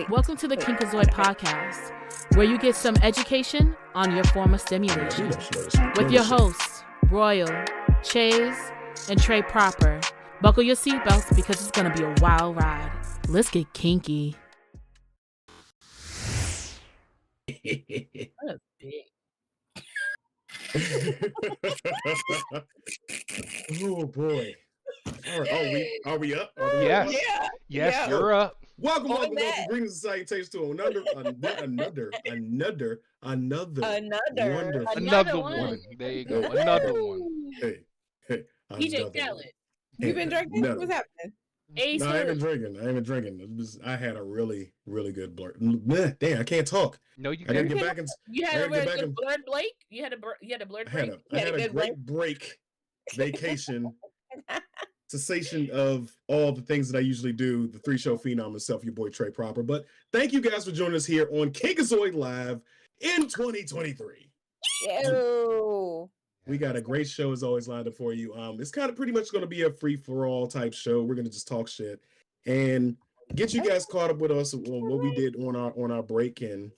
Welcome to the Kinkazoid podcast, where you get some education on your form of stimulation. With your hosts, Royal, Chase, and Trey Proper. Buckle your seatbelts because it's going to be a wild ride. Let's get kinky. That is big. Oh boy! All right, are we up? Yes, Yeah. you're up. Welcome. Greetings and salutations to another one. There you go. Another one. Hey, DJ Khaled. You've been drinking? What's happening? No, I haven't drinking. I had a really, really good blur. Damn, I can't talk. No, you I gotta can't. get back in. You had a good blurred Blake? You had a blurred break? I had a great break, vacation, cessation of all the things that I usually do, the three show phenom myself, your boy Trey Proper. But thank you guys for joining us here on Kinkazoid Live in 2023. Ew. We got a great show as always lined up for you. It's kind of pretty much going to be a free-for-all type show. We're going to just talk shit and get you guys caught up with us on what we did on our break. And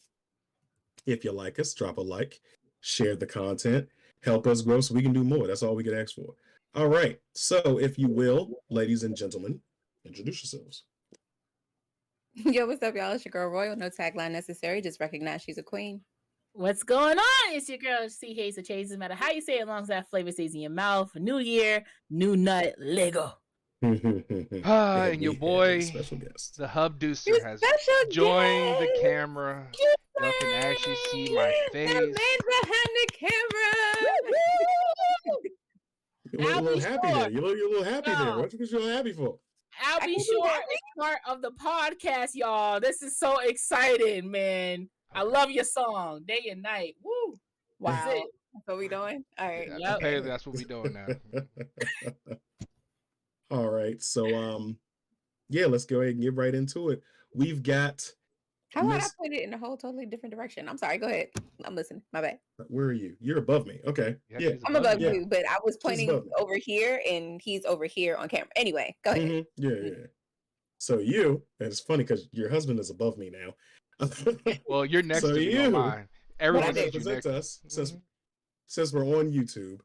if you like us, drop a like, share the content, help us grow so we can do more. That's all we can ask for. All right. So if you will, ladies and gentlemen, introduce yourselves. Yo, what's up, y'all? It's your girl Royal. No tagline necessary. Just recognize she's a queen. What's going on? It's your girl C Hayes. The Chase. No matter how you say it, as long as that flavor stays in your mouth. New year, new nut, Lego. And your boy, special guest, the Hub Deucer, has joined the camera. Y'all can actually see my face. The man behind the camera. You're a little happy there. You're a little happy there. What you so happy for? I'll be sure it's part of the podcast, y'all. This is so exciting, man. I love your song, day and night. Woo! Wow. That's what we doing? All right. Yeah, apparently that's what we doing now. All right. So yeah, let's go ahead and get right into it. We've got How about I put it in a whole totally different direction? I'm sorry, go ahead. I'm listening. My bad. Where are you? You're above me. Okay. Yeah. I'm above you, but I was pointing over here and he's over here on camera. Anyway, go ahead. Yeah. So and it's funny because your husband is above me now. Well, you're next to me on mine. Everyone present us since we're on YouTube.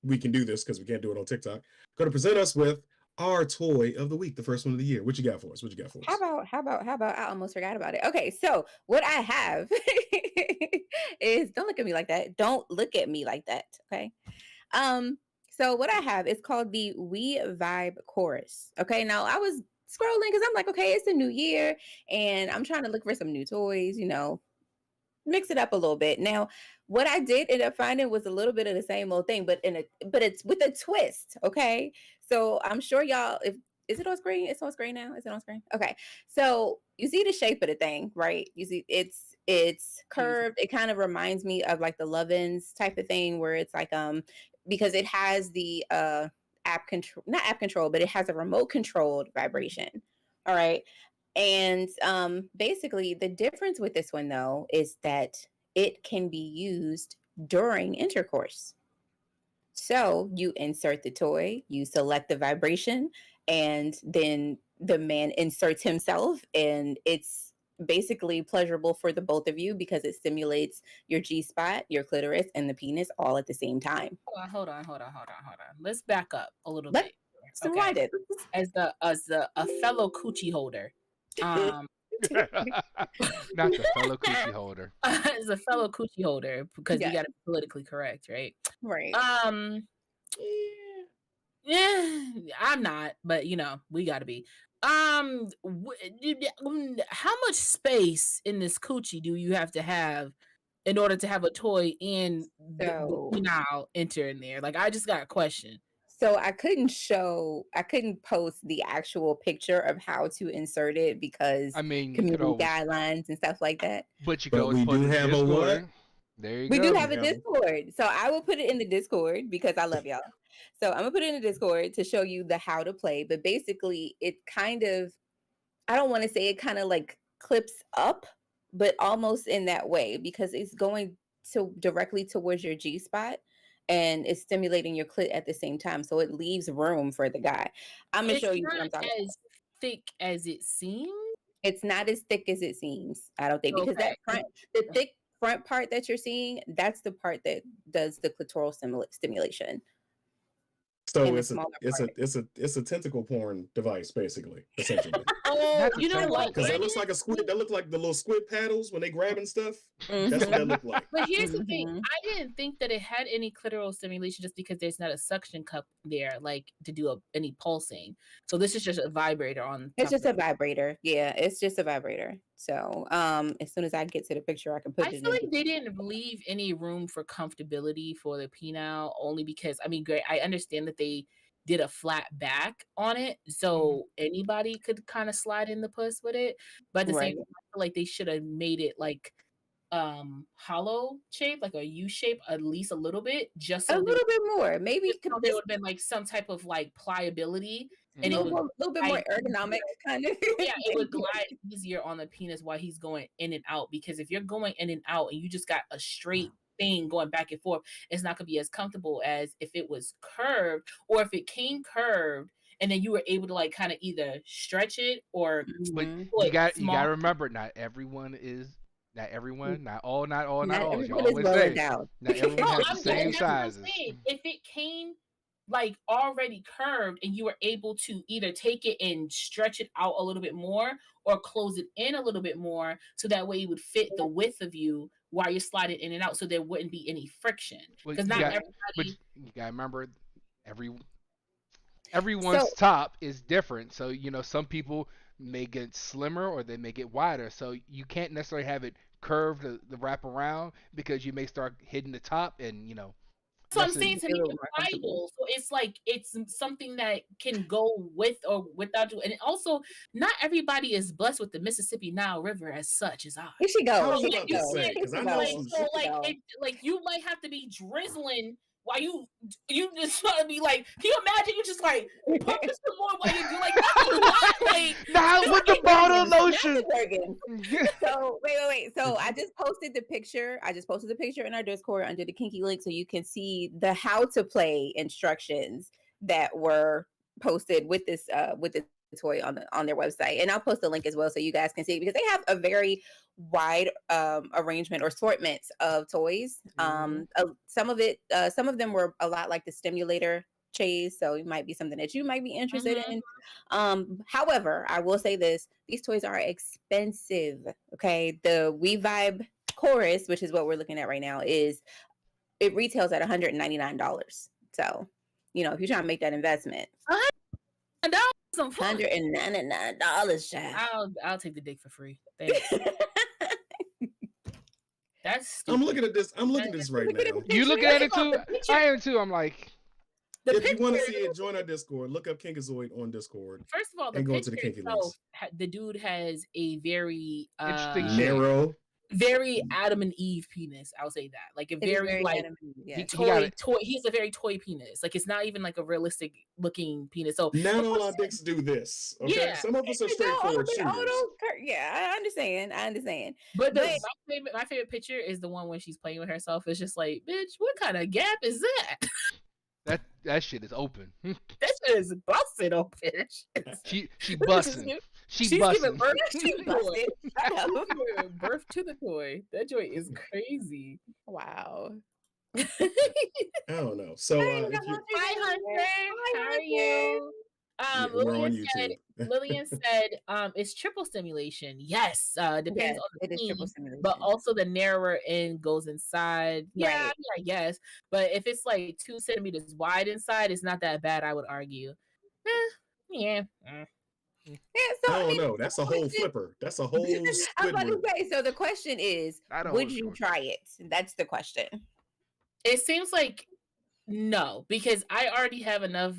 We can do this because we can't do it on TikTok. Going to present us with our toy of the week, the first one of the year. What you got for us? How about I almost forgot about it. Okay, so what I have is, don't look at me like that. Don't look at me like that. Okay. So what I have is called the We Vibe Chorus. Okay, now I was scrolling because I'm like, okay, it's a new year and I'm trying to look for some new toys, mix it up a little bit. Now, what I did end up finding was a little bit of the same old thing, but it's with a twist. Okay, so I'm sure y'all, is it on screen? It's on screen now. Is it on screen? Okay, so you see the shape of the thing, right? You see it's curved. It kind of reminds me of like the Lovin's type of thing, where it's like because it has the not app control, but it has a remote controlled vibration. All right. And basically the difference with this one though is that it can be used during intercourse. So you insert the toy, you select the vibration, and then the man inserts himself, and it's basically pleasurable for the both of you because it stimulates your G-spot, your clitoris, and the penis all at the same time. Hold on. Let's back up a little bit. So Okay. why did? As a fellow coochie holder, Not the fellow coochie holder. as a fellow coochie holder, because we Yeah. got to be politically correct, right? Right. Yeah, I'm not, but we got to be. How much space in this coochie do you have to have in order to have a toy and the So- penile enter in there? Like, I just got a question. So I couldn't post the actual picture of how to insert it because I mean, you could community always, guidelines and stuff like that. but you But could always we put do it in have a Discord. what? There you We go. do have a Yeah. Discord. So I will put it in the Discord because I love y'all. So I'm gonna put it in the Discord to show you the how to play. But basically it kind of, I don't want to say it kind of like clips up, but almost in that way because it's going to directly towards your G spot and it's stimulating your clit at the same time. So it leaves room for the guy. I'm gonna It's show you what I'm not talking about. as thick as it seems. It's not as thick as it seems, I don't think, because that Okay. the thick front part that you're seeing, that's the part that does the clitoral stimulation. So And the it's a smaller it's a tentacle porn device, basically, essentially. Oh, That's a you know template. what? Because that looks like a squid. That look like the little squid paddles when they grabbing stuff. That's what Mhm. that look like. But here's the thing. Mhm. I didn't think that it had any clitoral stimulation just because there's not a suction cup there, like to do any pulsing. So this is just a vibrator on. It's top just of a vibrator. Yeah, it's just a vibrator. So as soon as I get to the picture, I can put I it feel in. like they didn't leave any room for comfortability for the penile, only because great. I understand that they did a flat back on it, so anybody could kind of slide in the puss with it. But at the Right. same time, I feel like they should have made it like hollow shape, like a U shape, at least a little bit, just A so little bit more. Maybe there would have been like some type of like pliability, and a it would little bit more glide ergonomic kind of. yeah, it would glide easier on the penis while he's going in and out. Because if you're going in and out and you just got a straight thing going back and forth, it's not gonna be as comfortable as if it was curved, or if it came curved and then you were able to like kind of either stretch it or But Mhm. put you got small. to remember, not everyone, not all, not all, Not as you everyone is always well say. endowed. Not everyone No, has I'm the saying same that's what I'm sizes. saying. If it came like already curved and you were able to either take it and stretch it out a little bit more or close it in a little bit more so that way it would fit the width of you while you're sliding in and out so there wouldn't be any friction. Well, Because you not got, but everybody you got to remember, everyone's So top is different. So some people may get slimmer or they may get wider. So you can't necessarily have it curved the wrap around because you may start hitting the top and so I'm saying messing. to a make little it more comfortable. pliable. So it's like it's something that can go with or without you. And also, not everybody is blessed with the Mississippi Nile River as such as I. Here she I goes. was Here about she to goes. say, Here 'cause she I know goes. some So Here she like goes. like you might have to be drizzling while you just try to be like, can you imagine you just like pump this some more while you do like that's a lot, like Not with the bottle lotion. Not the organ. So wait. So I just posted the picture. I just posted the picture in our Discord under the kinky link so you can see the how to play instructions that were posted with this toy on their website. And I'll post the link as well so you guys can see it because they have a very wide arrangement or assortment of toys. Some of them were a lot like the stimulator chase, so it might be something that you might be interested in. However, I will say this: these toys are expensive. Okay, the We Vibe Chorus, which is what we're looking at right now, it retails at $199. So, if you're trying to make that investment, and that was some fun. $199, child. I'll take the dick for free. Thanks. That's stupid. I'm looking at this. I'm looking at this right now. You looking at it too? The picture- I am too. I'm like, The If you want to picture- see it, join our Discord. Look up Kinkazoid on Discord. First of all, the and go to the picture kinky itself, links. the dude has a very Interesting shape. Narrow. very Adam and Eve penis. I'll say that, like a It is very like Adam and Eve, yes. toy. He's a very toy penis. Like it's not even like a realistic looking penis. So Not all our dicks do this. Okay. Yeah. Some of us are No, straightforward they all shooters. yeah, I understand. But But- my favorite picture is the one when she's playing with herself. It's just like, bitch, what kind of gap is that? that shit is open. That shit is busted open. she She's busting. giving- She She's giving busting. birth to She the toy. busted. Shut up. She's giving birth to the toy. That joy is crazy. Wow. I don't know. So if you Hi, Hunter. How are you? Yeah, we're on Lillian said, it's triple stimulation. Yes, depends Yes, on it the is triple scene, stimulation. but also the narrower end goes inside. Yeah, Right. yeah, yes. But if it's like 2 centimeters wide inside, it's not that bad. I would argue. Yeah. Yeah, I so I don't mean, know. That's a whole flipper. That's a whole I'm about to Squidward. say. So the question is, Not a would whole you sword. try it? That's the question. It seems like no, because I already have enough,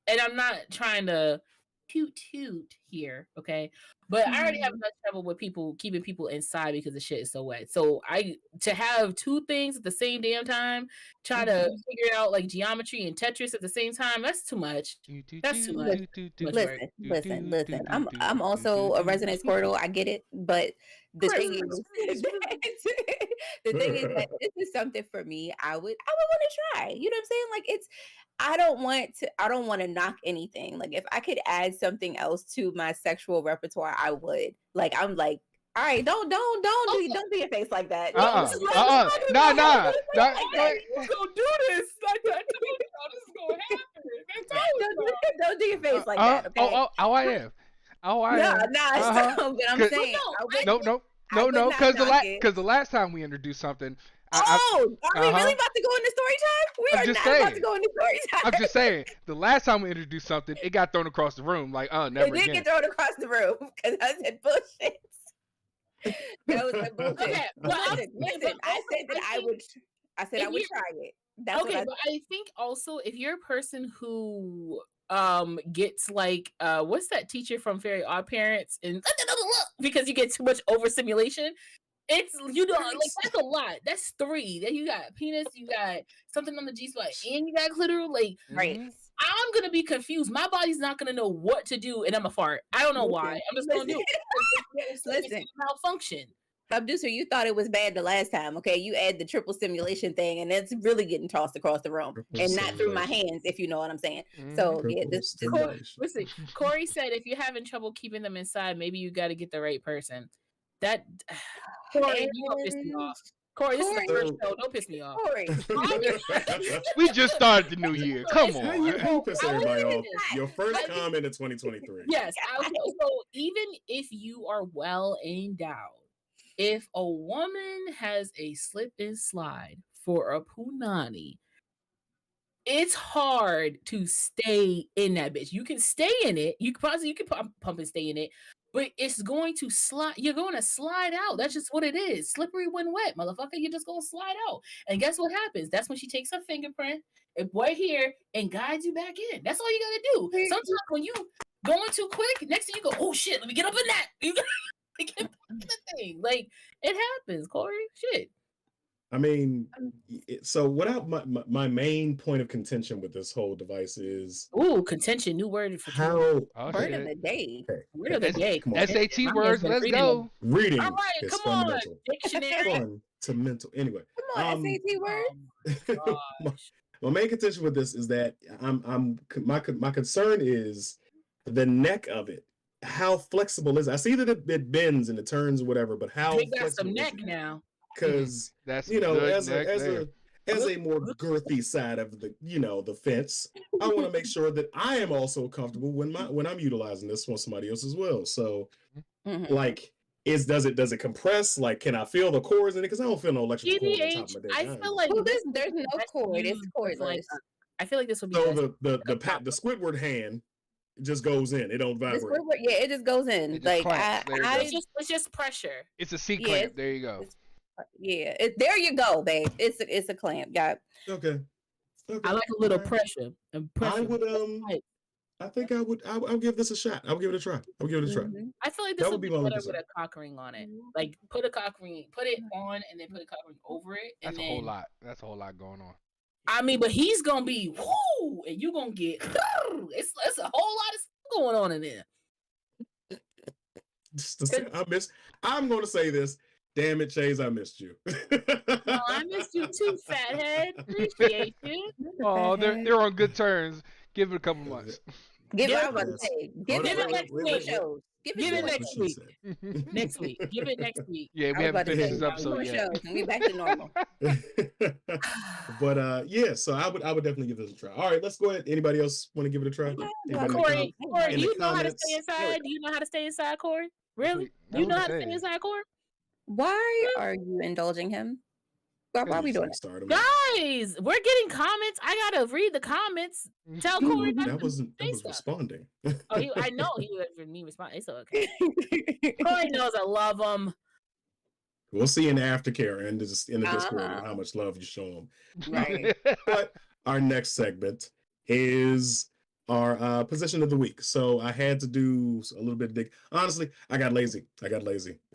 and I'm not trying to toot here, okay? But I already have enough trouble with people keeping people inside because the shit is so wet. So to have 2 things at the same damn time, try to figure out like geometry and Tetris at the same time, that's too much. That's too much. Listen. I'm also a resident Squirtle. I get it, but the thing is, the thing is that this is something for me. I would want to try. You know what I'm saying? Like I don't want to knock anything. Like if I could add something else to my sexual repertoire, I would. Like I'm like, all right, don't do your face like that. Nah. Don't do this. Like I told y'all this is gonna happen. Don't do your face like that. Okay. I am. But I'm saying, No, because the last time we introduced something. Are we really about to go into story time? We are not about to go into story time. I'm just saying, the last time we introduced something, it got thrown across the room. Like, never again. It did get thrown across the room because I said bullshit. That was like bullshit. Okay, listen. I said that I would try it. That's okay, but I think also if you're a person who gets like what's that teacher from Very Odd Parents and because you get too much overstimulation. It's like that's a lot. That's 3. Then you got penis, you got something on the G spot, and you got clitoral. Like, right. I'm gonna be confused. My body's not gonna know what to do, and I'm a fart. I don't know why. I'm just gonna do it. Listen, malfunction. Abducer, you thought it was bad the last time, okay? You add the triple stimulation thing, and it's really getting tossed across the room, and not through my hands, if you know what I'm saying. So yeah, this listen. Corey said if you're having trouble keeping them inside, maybe you got to get the right person. That Corey, you don't piss me off. Corey, this is the first show. Don't piss me off. Corey, we just started the new year. Come on. You piss everybody off. Your first comment in 2023. Yes. So even if you are well endowed, if a woman has a slip and slide for a punani, it's hard to stay in that bitch. You can stay in it. You can pump and stay in it. But it's going to slide. You're going to slide out. That's just what it is. Slippery when wet, motherfucker. You're just going to slide out. And guess what happens? That's when she takes her fingerprint and right here and guides you back in. That's all you got to do. Sometimes when you going too quick, next thing you go, oh shit, let me get up in that. You got to get back in the thing. Like, it happens, Corey. Shit. I mean, so what my main point of contention with this whole device is contention, new word for how word of the day. Word of the day. SAT words, let's go. Reading. All right, is come on. fundamental. Dictionary. Fun to mental. Anyway, come on, SAT word. my main contention with this is that my concern is the neck of it. How flexible is it? I see that it bends and it turns or whatever, but how they got flexible some neck now. Because that's as a more girthy side of the fence, I want to make sure that I am also comfortable when I'm utilizing this for somebody else as well. So, like, does it compress? Like, can I feel the cords in it? Because I don't feel no electrical cord on top of my dick. I feel like there's no cord. It's cordless. I feel like this would be so the Squidward hand just goes in. It don't vibrate. It just goes in. It just like clamps. it's just pressure. It's a C clamp. There you go. There you go, babe. It's a clamp. Got okay. I like a little pressure. I would I think I'll give this a shot. I'll give it a try. I feel like this would be better with a cock ring on it. Like put a cock ring, put it on, and then put a cock ring over it. And That's a whole lot. That's a whole lot going on. I mean, but he's gonna be whoo, and you gonna get it's a whole lot of stuff going on in there. I'm gonna say this. Damn it, Chase, I missed you. Well, I missed you too, fathead. Appreciate you. Oh, they're on good terms. Give it a couple months. Give it like 2 shows. Give Give it it to That's next what she week. said. Next week. Give it next week. Yeah, we I was haven't about to finished say, this episode more yet. shows, and we back to normal. But yeah, so I would definitely give this a try. All right, let's go ahead. Anybody else want to give it a try? Yeah, Anybody in the Corey, Corey, in do the you know how to comments? stay inside? Do you know how to stay inside, Corey? Really? That's Do you what know he how to stay said. inside, Corey? Why are you indulging him? Why are we doing it? Start him. Guys, we're getting comments. I gotta read the comments. Tell Corey not That to wasn't say that was stuff. responding. Oh, I know he would for me respond. It's okay. Corey knows I love him. We'll see in the aftercare and in the Discord Uh-huh. how much love you show him. Right. But our next segment is our position of the week. So I had to do a little bit of dig. Honestly, I got lazy.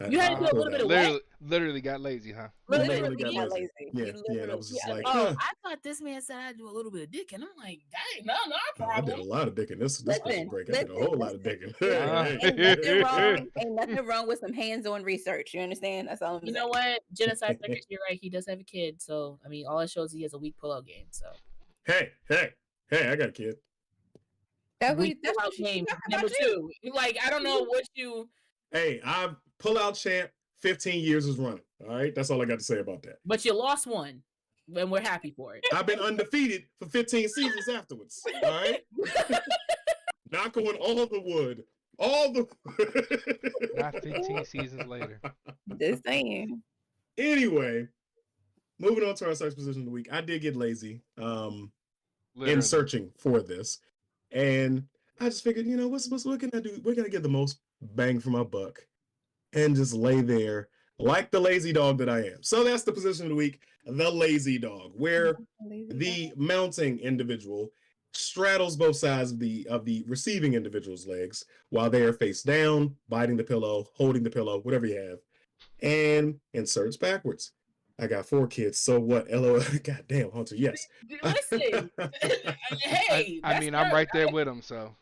You had to do a pulled little bit out. of what? Literally got lazy, huh? Literally He got got lazy. Yeah, He yeah. And I was just literally- like, Oh, huh, I thought this man said I'd do a little bit of dick, and I'm like, dang, no I did a problem. lot of digging this Listen, break. I did a whole lot of digging. Ain't nothing wrong with some hands-on research. You understand? That's all I'm You saying. know what? Genocide Records, you're right. He does have a kid, so I mean, all it shows he has a weak pull-out game. So hey, I got a kid. That's what weak pull-out she's game talking number about you. 2. Like I don't know what you, Hey, I'm pull-out champ. 15 years is running. All right, that's all I got to say about that. but you lost one, and we're happy for it. I've been undefeated for 15 seasons afterwards. All right. Knock on all the wood. All the Not 15 seasons later. Just saying. Anyway, moving on to our search position of the week. I did get lazy Literally. in searching for this. And I just figured, what can I do? What can I get the most bang for my buck? And just lay there like the lazy dog that I am. So that's the position of the week, the lazy dog, where the mounting individual straddles both sides of the receiving individual's legs while they are face down, biting the pillow, holding the pillow, whatever you have, and inserts backwards. I got 4 kids, so what? LOL. Goddamn, Hunter. Yes. Listen, hey, I mean, I'm right there with him, so.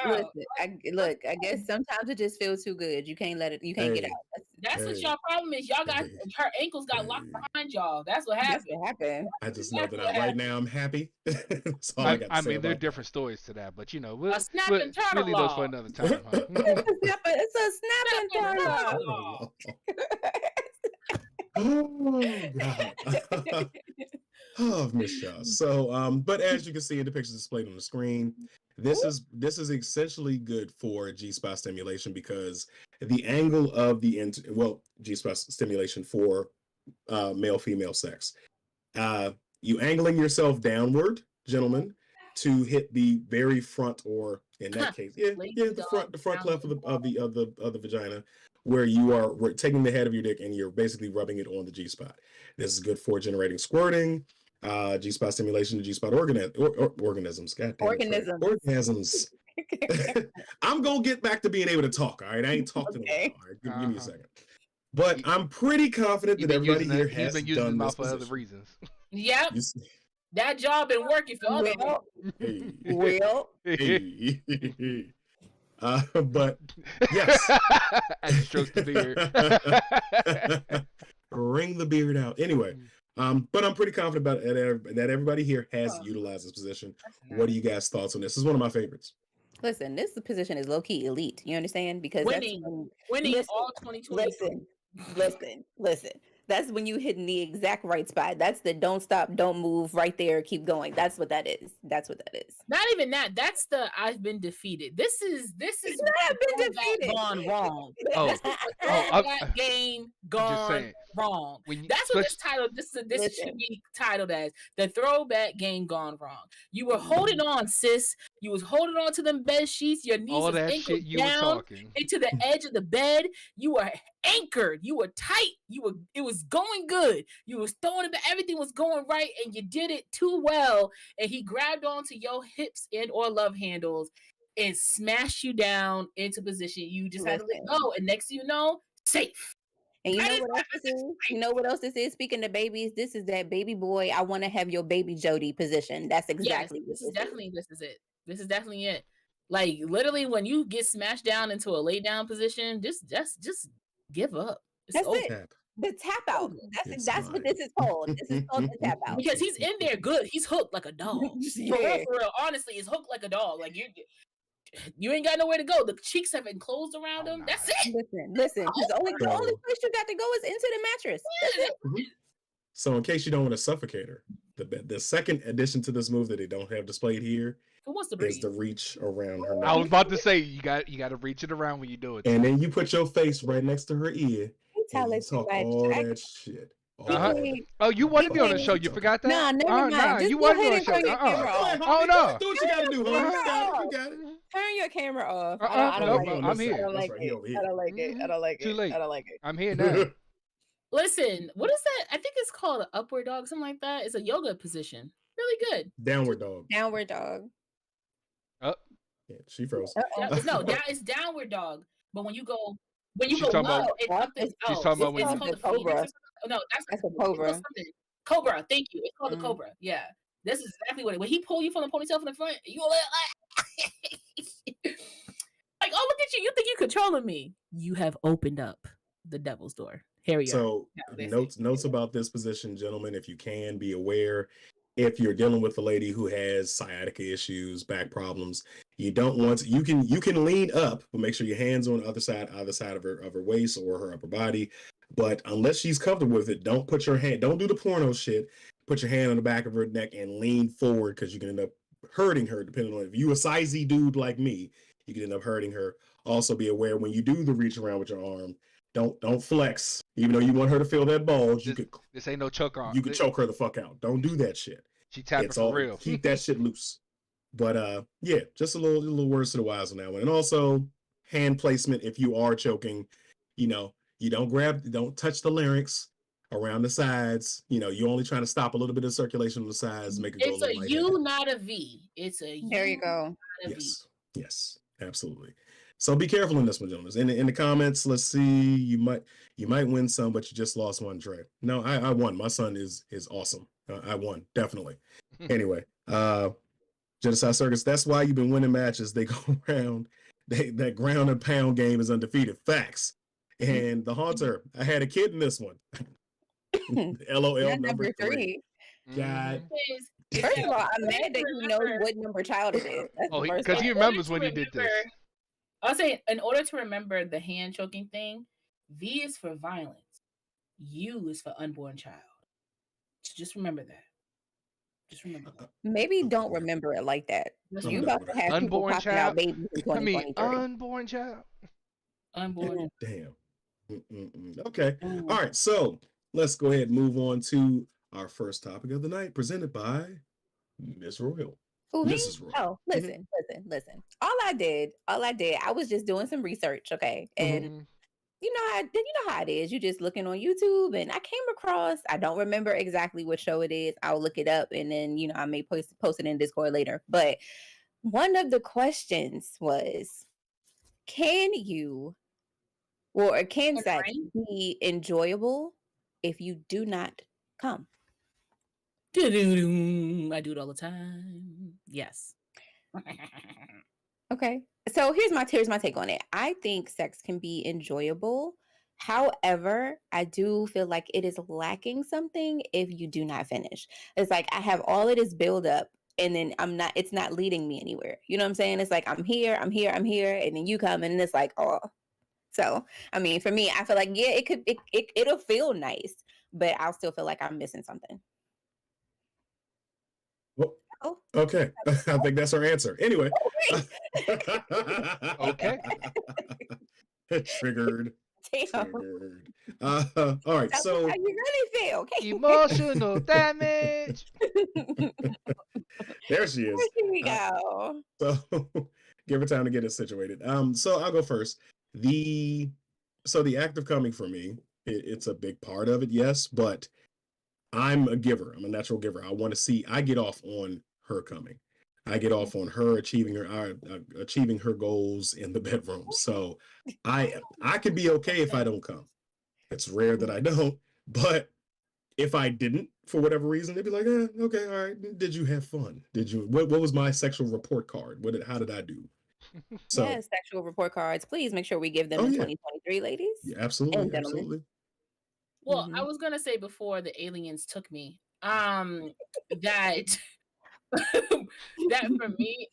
Wow, Listen, I guess sometimes it just feels too good. You can't let it. You can't get Hey. out. that's what Hey. y'all problem is. Y'all got Hey. her ankles got locked Hey. behind y'all. That's what That's happened. what happened. I just know that right now I'm happy. That's all I got to I say mean, there are about different stories to that, but we'll A snapping turtle leave those log. for another time. Huh? It's a snapping Snapping turtle. Oh God. Oh, Miss Shaw. So, but as you can see in the pictures displayed on the screen, this is essentially good for G-spot stimulation because the angle of the G-spot stimulation for male-female sex. You angling yourself downward, gentlemen, to hit the very front, or in that case, the front cleft of the vagina, where you are taking the head of your dick and you're basically rubbing it on the G-spot. This is good for generating squirting, G-spot stimulation to G-spot organisms. God damn it, Trey. Orgasms. I'm gonna get back to being able to talk. All right, I ain't talked in a while. All right, give me a second. But I'm pretty confident that everybody here He's has been using his done this mouth for other position. reasons. Yep, You see- that job been working for other people. Well, Hey. But yes. And strokes the beard. Wring the beard out. Anyway, but I'm pretty confident about it, that everybody here has utilized this position. What are you guys' thoughts on this? This is one of my favorites. listen, this position is low-key elite. You understand? Because Winning listen, all 2020. listen. That's when you hitting the exact right spot. That's the don't stop, don't move, right there, keep going. That's what that is. That's what that is. Not even that. That's the I've been defeated. This is I've been defeated. gone wrong. Oh, That game just gone saying. wrong. When you- That's what this title. This Listen. should be titled as the throwback game gone wrong. You were holding on, sis. You was holding on to them bed sheets. Your knees all was that anchored shit you were down talking. into the edge of the bed. You were anchored. You were tight. It was going good. You was throwing it, everything was going right, and you did it too well. And he grabbed onto your hips and or love handles and smashed you down into position. You just had to let go. And next thing you know, safe. And you That know is what else this is? You know what else this is? Speaking of babies, this is that baby boy. I want to have your baby Jody position. That's exactly Yes, what this is it. This is definitely it. Like literally, when you get smashed down into a lay down position, just give up. It's That's over. it. Tap. The tap out. It's That's what mine. this is called. This is called the tap out. Because he's in there good. He's hooked like a dog. For real, honestly, he's hooked like a dog. Like you ain't got nowhere to go. The cheeks have enclosed around Oh, him. nah. That's it. Listen, because the only So- place you got to go is into the mattress. That's it. So in case you don't want to suffocate her, the second addition to this move that they don't have displayed here Who wants to is breathe? the reach around her I was neck. about to say you got to reach it around when you do it. And then you put your face right next to her ear You tell and you it talk too much. all that shit. All Uh-huh. that. Oh, you want to be on the Okay. show? You forgot that? Nah, never mind. Nah, Just you go want to be ahead on and the turn show? your camera Go ahead, off. Oh, homie, no. do what you gotta do, homie. You got it. You got it. Turn your camera off. Uh-uh, I don't nope, like it. I'm here. I don't That's like right, he it. over here. I don't like it. I don't like Too it. late. I don't like it. I'm here now. Listen, what is that? I think it's called an upward dog, something like that. It's a yoga position. Really good. Downward dog. Downward dog. Oh, Yeah, she froze. It's downward dog. But when you go She's low, talking about- it's up and She's out. talking about when It's you- called The the phoenix or cobra. something. Oh, no, that's a it's cobra. called something. Cobra, thank you. It's called the Mm. cobra. Yeah. This is exactly what it. When he pull you from the ponytail from the front, you like oh, look at you. You think you controlling me. You have opened up the devil's door. Here we are. So Yeah, notes about this position, gentlemen, if you can be aware, if you're dealing with a lady who has sciatica issues, back problems, you don't want to, you can lean up, but make sure your hands on either side of her waist or her upper body. But unless she's comfortable with it, don't do the porno shit. Put your hand on the back of her neck and lean forward, because you can end up hurting her, depending on if you a sizey dude like me, you can end up hurting her. Also be aware when you do the reach around with your arm, don't flex. Even though you want her to feel that bulge, this ain't no choke on. you could choke her the fuck out. Don't do that shit. She tapping It's for all real. keep that shit loose. But yeah, just a little words to the wise on that one. And also hand placement if you are choking, you don't touch the larynx around the sides. You only trying to stop a little bit of circulation on the sides, make it go It's a a little U, lightheaded. not a V. It's a U. There you go. Not a V. Yes, absolutely. So be careful in this one, gentlemen. In the comments, let's see. You might win some, but you just lost one, Trey. No, I won. My son is awesome. I won, definitely. Anyway, Genocide Circus. That's why you've been winning matches. They go around. That ground and pound game is undefeated. Facts. And the Haunter. I had a kid in this one. LOL Not number 3. God. Mhm. First of all, I'm mad that he knows what number child it is. That's Oh, the first because part. he remembers when he did this. I'll say, in order to remember the hand choking thing, V is for violence. U is for unborn child. So just remember that. Just remember that. Maybe don't remember it like that. Just You remember about to have people Unborn popping child? out babies in I mean, 2023. unborn child. unborn. Damn. Okay. Mm. All right. So let's go ahead and move on to our first topic of the night, presented by Miss Royal. Who, me? Mrs. Roy. Oh, listen. All I did, I was just doing some research, okay? And Mhm. you know how it is. You just looking on YouTube, and I came across, I don't remember exactly what show it is. I'll look it up, and then I may post it in Discord later. But one of the questions was, can sex be enjoyable if you do not come? I do it all the time. Yes. Okay. So here's my take on it. I think sex can be enjoyable. However, I do feel like it is lacking something if you do not finish. It's like I have all of this build up, and then it's not leading me anywhere. You know what I'm saying? It's like I'm here, and then you come, and it's like, oh. So, I mean, for me, I feel like, yeah, it'll feel nice, but I'll still feel like I'm missing something. Well, Oh. okay. I think that's our answer. Anyway. Okay. Triggered. Damn. All right. That's So how you really feel. Okay. Emotional damage. there she is. Here we go. So give her time to get it situated. So I'll go first. The act of coming for me, it's a big part of it, yes, but I'm a giver. I'm a natural giver. I get off on her coming. I get off on her achieving her goals in the bedroom. So I could be okay if I don't come. It's rare that I don't, but if I didn't, for whatever reason, they'd be like, okay, all right. Did you have fun? What was my sexual report card? How did I do? So Yes, sexual report cards. Please make sure we give them Oh, in yeah. 2023, ladies. yeah, absolutely, And gentlemen. absolutely. Well, I Mhm. was gonna say before the aliens took me, that That for me,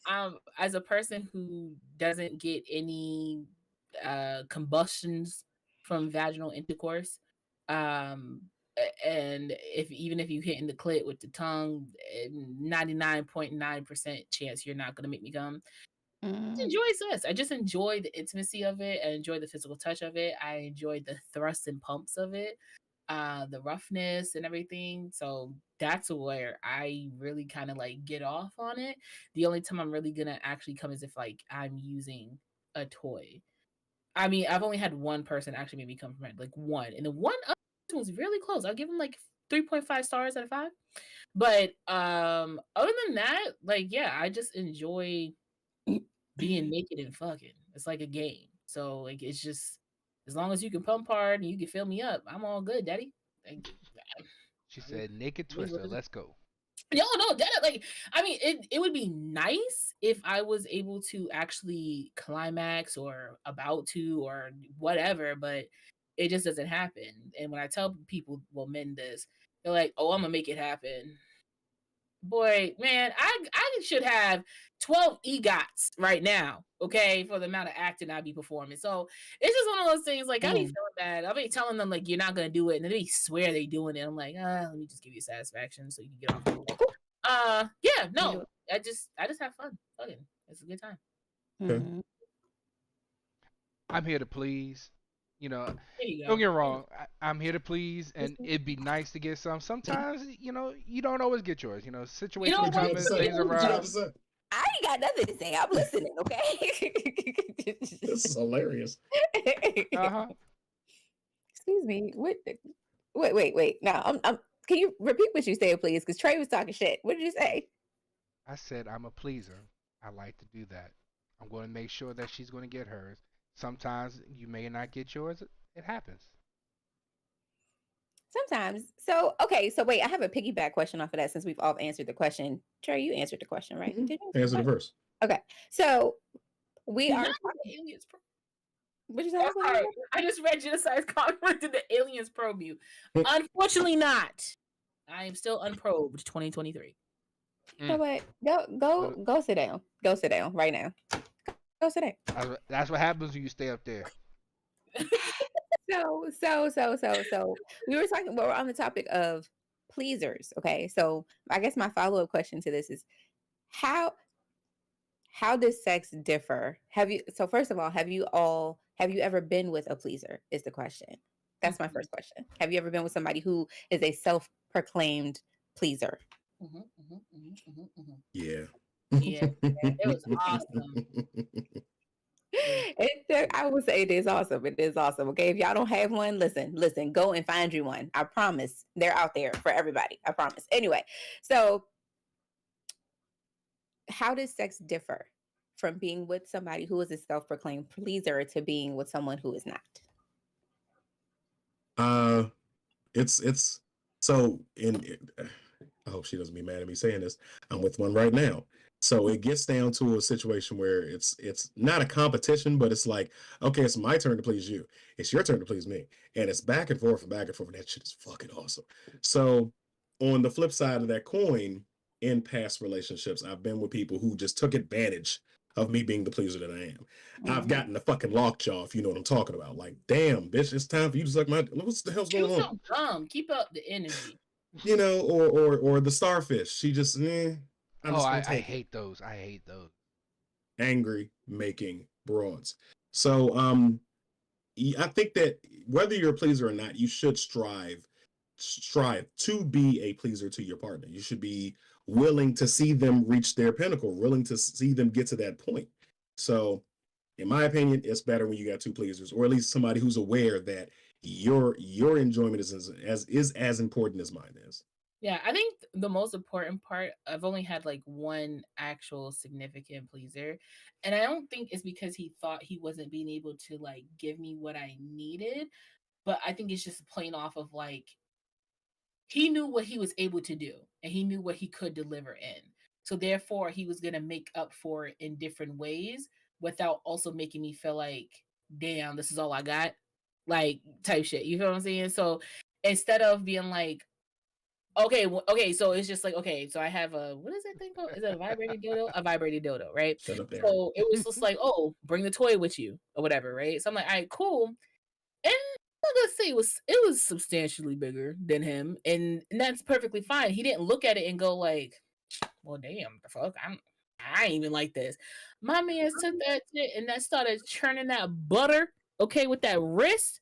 as a person who doesn't get any combustions from vaginal intercourse, um, and even if you hit in the clit with the tongue, 99.9% chance you're not gonna make me come. Mm. Enjoy sex. I just enjoy the intimacy of it. I enjoy the physical touch of it. I enjoy the thrusts and pumps of it, the roughness and everything. So that's where I really kind of like get off on it. The only time I'm really gonna actually come is if like I'm using a toy. I mean, I've only had one person actually make me come from it, like one, and the one other person was really close. I'll give him like 3.5 stars out of 5. But other than that, like yeah, I just enjoy being naked and fucking. It's like a game. So like it's just as long as you can pump hard and you can fill me up, I'm all good, daddy. Like, She said, "Naked what is- what Twister, is- let's go." no, that like I mean it would be nice if I was able to actually climax or about to or whatever, but it just doesn't happen. And when I tell people, well, men this, they're like, oh, I'm gonna make it happen. Boy, man, I should have 12 EGOTs right now, okay, for the amount of acting I be performing. So it's just one of those things. Like I be Mm. feeling bad. I be telling them like you're not gonna do it, and then they swear they doing it. I'm like, let me just give you satisfaction so you can get off. Yeah, You no, do it. I just have fun. Fucking, it's a good time. Okay. Mhm. I'm here to please. You know, There you go. don't get me wrong. I'm here to please, and it'd be nice to get some. Sometimes, you don't always get yours. Situations know What you what? got to come, say? things What you got arise. to say? I ain't got nothing to say. I'm listening, okay? This is hilarious. Uh huh. Excuse me. Wait. Now, can you repeat what you said, please? Because Trey was talking shit. What did you say? I said I'm a pleaser. I like to do that. I'm going to make sure that she's going to get hers. Sometimes you may not get yours. It happens. Sometimes. So, okay. So, wait, I have a piggyback question off of that since we've all answered the question. Trey, you answered the question, right? Mhm. Did you? Answer the verse. Okay. So, we are. Not the aliens. What you say? Oh, sorry. I just read Genocide's comment. Did the aliens probe you? Unfortunately, not. I am still unprobed. 2023. You know what? Go sit down. Go sit down right now. Go sit down. That's what happens when you stay up there. So we were talking. Well, we're on the topic of pleasers. Okay, so I guess my follow up question to this is how does sex differ? So first of all, have you ever been with a pleaser? Is the question. That's my first question. Have you ever been with somebody who is a self proclaimed pleaser? Yeah. Yeah, it was awesome. I would say it is awesome. It is awesome. Okay. If y'all don't have one, listen, go and find you one. I promise they're out there for everybody. I promise. Anyway, so how does sex differ from being with somebody who is a self-proclaimed pleaser to being with someone who is not? It's so I hope she doesn't be mad at me saying this. I'm with one right now. So it gets down to a situation where it's not a competition, but it's like, okay, it's my turn to please you. It's your turn to please me. And it's back and forth and back and forth. And that shit is fucking awesome. So on the flip side of that coin, in past relationships, I've been with people who just took advantage of me being the pleaser that I am. I've gotten the fucking lockjaw, if you know what I'm talking about. Like, damn, bitch, it's time for you to suck my. What the hell's going You're on? so dumb. Keep up the energy. Or the starfish. She just, I'm just I gonna take it. hate those. I hate those. Angry making broads. So, I think that whether you're a pleaser or not, you should strive to be a pleaser to your partner. You should be willing to see them reach their pinnacle, willing to see them get to that point. So, in my opinion, it's better when you got two pleasers, or at least somebody who's aware that your enjoyment is as important as mine is. Yeah, I think the most important part, I've only had like one actual significant pleaser. And I don't think it's because he thought he wasn't being able to like give me what I needed. But I think it's just plain off of like, he knew what he was able to do and he knew what he could deliver in. So therefore, he was going to make up for it in different ways without also making me feel like, damn, this is all I got. Like type shit. You feel what I'm saying? So instead of being like, Okay, okay, so it's just like, okay, so I have a, what is that thing called? Is it a vibrating dildo? A vibrating dildo, right? Shut up, Darren. So it was just like, oh, bring the toy with you or whatever, right? So I'm like, all right, cool. And I'm gonna say it was substantially bigger than him, and that's perfectly fine. He didn't look at it and go like, well, damn, the fuck, I ain't even like this. My man took that shit and that started churning that butter, okay, with that wrist,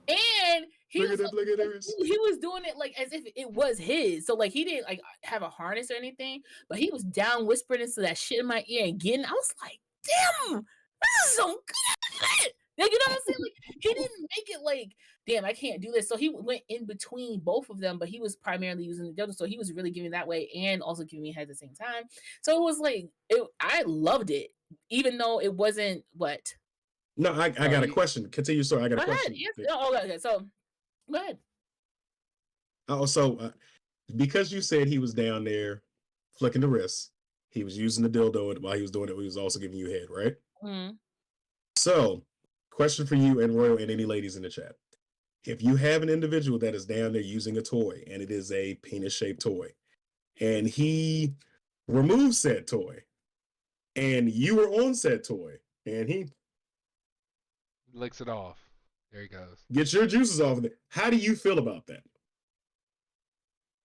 and he Look was at that wrist. he was doing it like as if it was his. So like he didn't like have a harness or anything, but he was down whispering into that shit in my ear and getting. I was like, damn, this is some good shit. Like, you know what I'm saying? Like he didn't make it like, damn, I can't do this. So he went in between both of them, but he was primarily using the dildo. So he was really giving that way and also giving me head at the same time. So it was like I loved it, even though it wasn't what. No, I got a question. Continue, sorry. I got a question. Yes. Oh, okay. So go ahead. Oh, so because you said he was down there flicking the wrist, he was using the dildo while he was doing it. He was also giving you head, right? Mm-hmm. So, question for you and Royal and any ladies in the chat. If you have an individual that is down there using a toy and it is a penis-shaped toy, and he removes said toy, and you were on said toy, and he licks it off. There he goes. gets your juices off of it, how do you feel about that?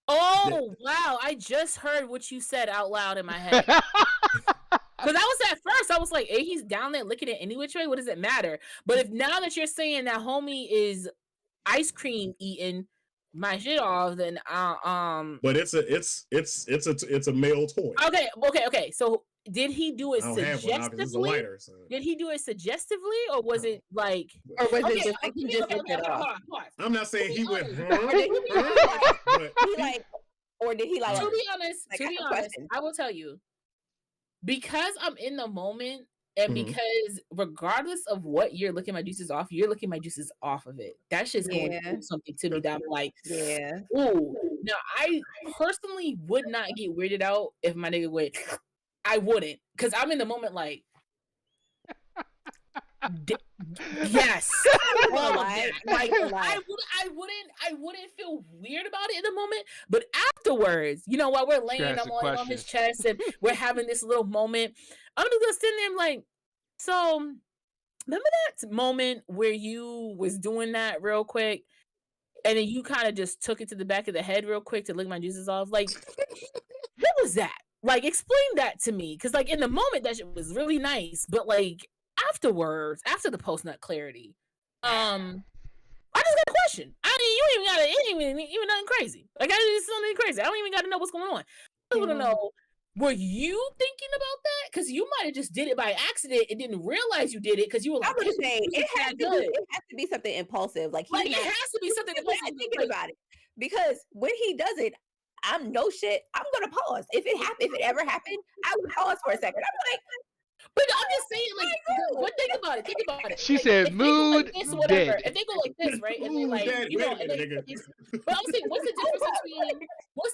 Oh, wow. I just heard what you said out loud in my head. Because I was at first, I was like, hey, he's down there licking it any which way. What does it matter? But if now that you're saying that homie is ice cream eating my shit off, then But it's a male toy. Okay. So did he do it I don't have one now 'cause it's a suggestively? lighter, so. Did he do it suggestively, or was it like, Or was okay, it just like he just licked it off? hold on. I'm not saying he went, Or did he like, but he like, or did he like? To be honest, like, to be ask a honest, question. I will tell you, because I'm in the moment, and Mhm. because regardless of what you're looking my juices off, you're looking my juices off of it. That's just going to Yeah. do something to me that I'm like, Yeah. ooh. Now, I personally would not get weirded out if my nigga went. I wouldn't, because I'm in the moment like, yes, all of that. Like I wouldn't feel weird about it in the moment, but afterwards, you know, while we're laying, Ask I'm the laying on question. his chest, and we're having this little moment. I'm just gonna sit there and like, so remember that moment where you was doing that real quick, and then you kind of just took it to the back of the head real quick to lick my juices off? Like, what was that? Like, explain that to me, because like in the moment that shit was really nice, but like afterwards, after the post nut clarity, I just got a question. I mean, you ain't got it ain't even nothing crazy. Like, I didn't something crazy. I don't even got to know what's going on. I want to know, were you thinking about that? Because you might have just did it by accident and didn't realize you did it because you were like, I would say this it is has good. to be something impulsive. Like Like, he's it not, has to be something he's impulsive. not thinking about it, because when he does it, I'm no shit. I'm gonna pause. If it ever happened, I would pause for a second. I'm like, But I'm just saying, like, but think about it. Think about it. She Like, said if they go like mood this or whatever, dead. if they go like this, right? And they Mood like, dead. you know, Wait a and they, minute, nigga. but I'm saying, what's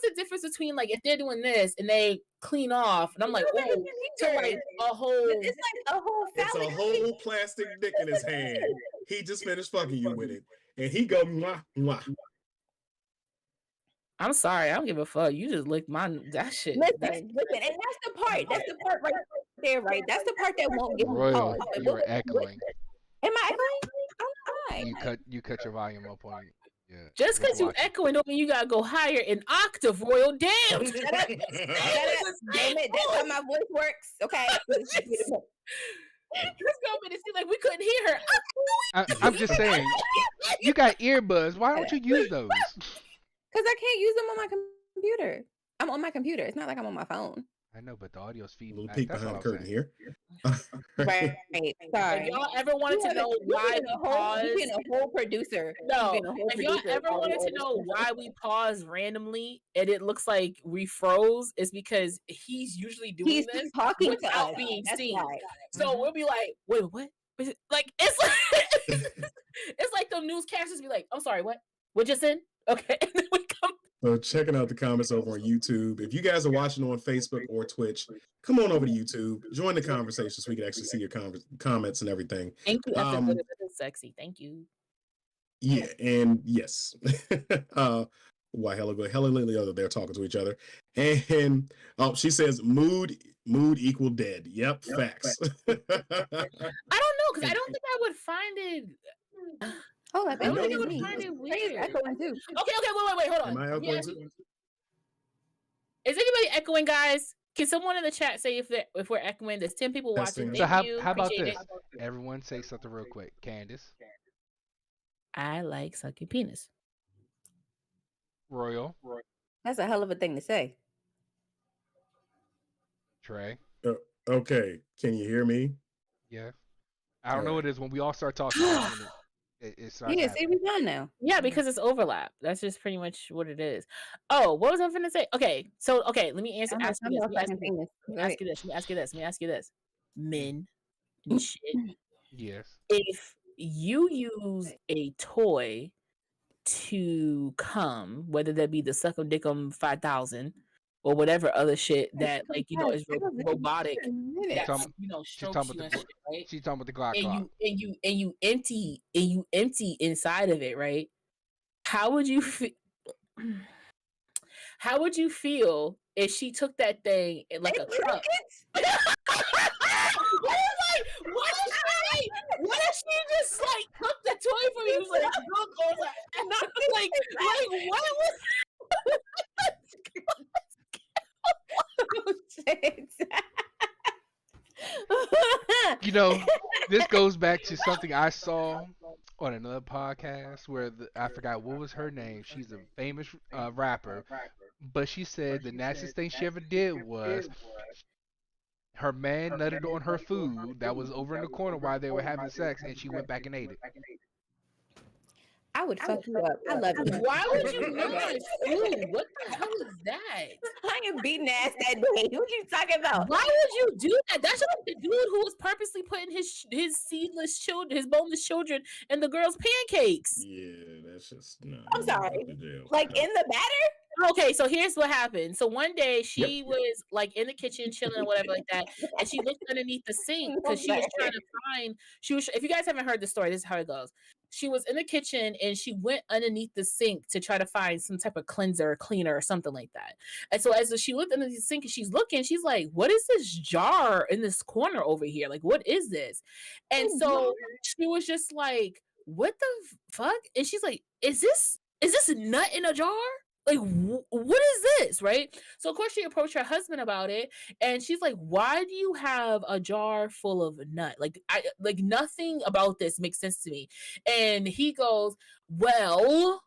the difference between like if they're doing this and they clean off, and I'm like, oh, to like a whole. it's like a whole It's a phallic whole plastic dick in his hand. He just finished fucking you with it. And he go, mwah, mwah. I'm sorry, I don't give a fuck. You just licked that shit. Listen, and that's the part. That's the part right there, right? That's the part that won't give me Royal, pause. you were echoing. Am I echoing? I'm not. You cut your volume up on. Yeah. Just because you echoing don't mean you gotta go higher in octave, Royal. Damn. Shut up. Damn it. That's how my voice works. Okay. This girl made it seem like we couldn't hear her. I'm just saying, you got earbuds. Why don't you use those? Because I can't use them on my computer. I'm on my computer. It's not like I'm on my phone. I know, but the audio's A feeding little back. peek That's behind all the I'm curtain saying. here. Right. Sorry. If y'all ever wanted to know why we paused, You've been a whole producer. no. You've been a whole If y'all producer ever wanted to know why we pause randomly and it looks like we froze, it's because he's usually doing He's this talking to without us. being That's seen. right. So we'll be like, wait, what? Like it's like it's like the newscasters be like, I'm sorry, what? What just in? Okay, and then we come. So checking out the comments over on YouTube. If you guys are watching on Facebook or Twitch, come on over to YouTube. Join the conversation so we can actually see your comments and everything. Thank you, Evan. Sexy. Thank you. Yeah, and yes. while Helen and the other they're talking to each other, and she says mood equal dead. Yep, facts. I don't know because I don't think I would find it. Oh, I I think don't think I it's would me. find it Trey is weird. echoing too. Okay, wait, hold on. Am I Let me echoing ask too? you- Is anybody echoing, guys? Can someone in the chat say if we're echoing? There's 10 people watching. Testing. So Thank you. how about Appreciate this? it. Everyone say something real quick. Candace, I like sucking penis. Royal, That's a hell of a thing to say. Trey. Okay, can you hear me? Yeah. I don't know what it is when we all start talking. That's when it starts Yeah, happening. see, we done now. Yeah, because it's overlap. That's just pretty much what it is. Oh, what was I going to say? Okay, let me I'm ask you this. not Let fucking me penis. ask you this. Let me ask you this. Men and shit. Yes. If you use a toy to come, whether that be the Suckum Dickum 5000 or whatever other shit that is robotic, that Talking- strokes talking you about and the shit, right? She's talking about the Glock And clock. you empty inside of it, right? How would you feel? How would you feel if she took that thing in like a cup? What if she just like took the toy from you? Like, look, or like what was? Oh, shit. This goes back to something I saw on another podcast where I forgot what was her name. She's a famous rapper, but she said the nastiest thing she ever did was her man nutted on her food that was over in the corner while they were having sex, and she went back and ate it. I would fuck you up. I love you. Why would you not? Food? What the hell is that? I am beating ass that day. What you talking about? Why would you do that? That's like the dude who was purposely putting his seedless children, his boneless children, in the girl's pancakes. Yeah, that's just no. I'm sorry. go to jail. Like in the batter? Okay, so here's what happened. So one day she was like in the kitchen chilling or whatever like that, and she looked underneath the sink because she was trying to find. If you guys haven't heard the story, this is how it goes. She was in the kitchen and she went underneath the sink to try to find some type of cleanser or cleaner or something like that. And so as she looked underneath the sink and she's looking, she's like, "What is this jar in this corner over here? Like, what is this?" And so she was just like, "What the fuck?" And she's like, "Is this nut in a jar? Like, what is this?" Right? So of course she approached her husband about it, and she's like, "Why do you have a jar full of nut? Like, nothing about this makes sense to me." And he goes, "Well,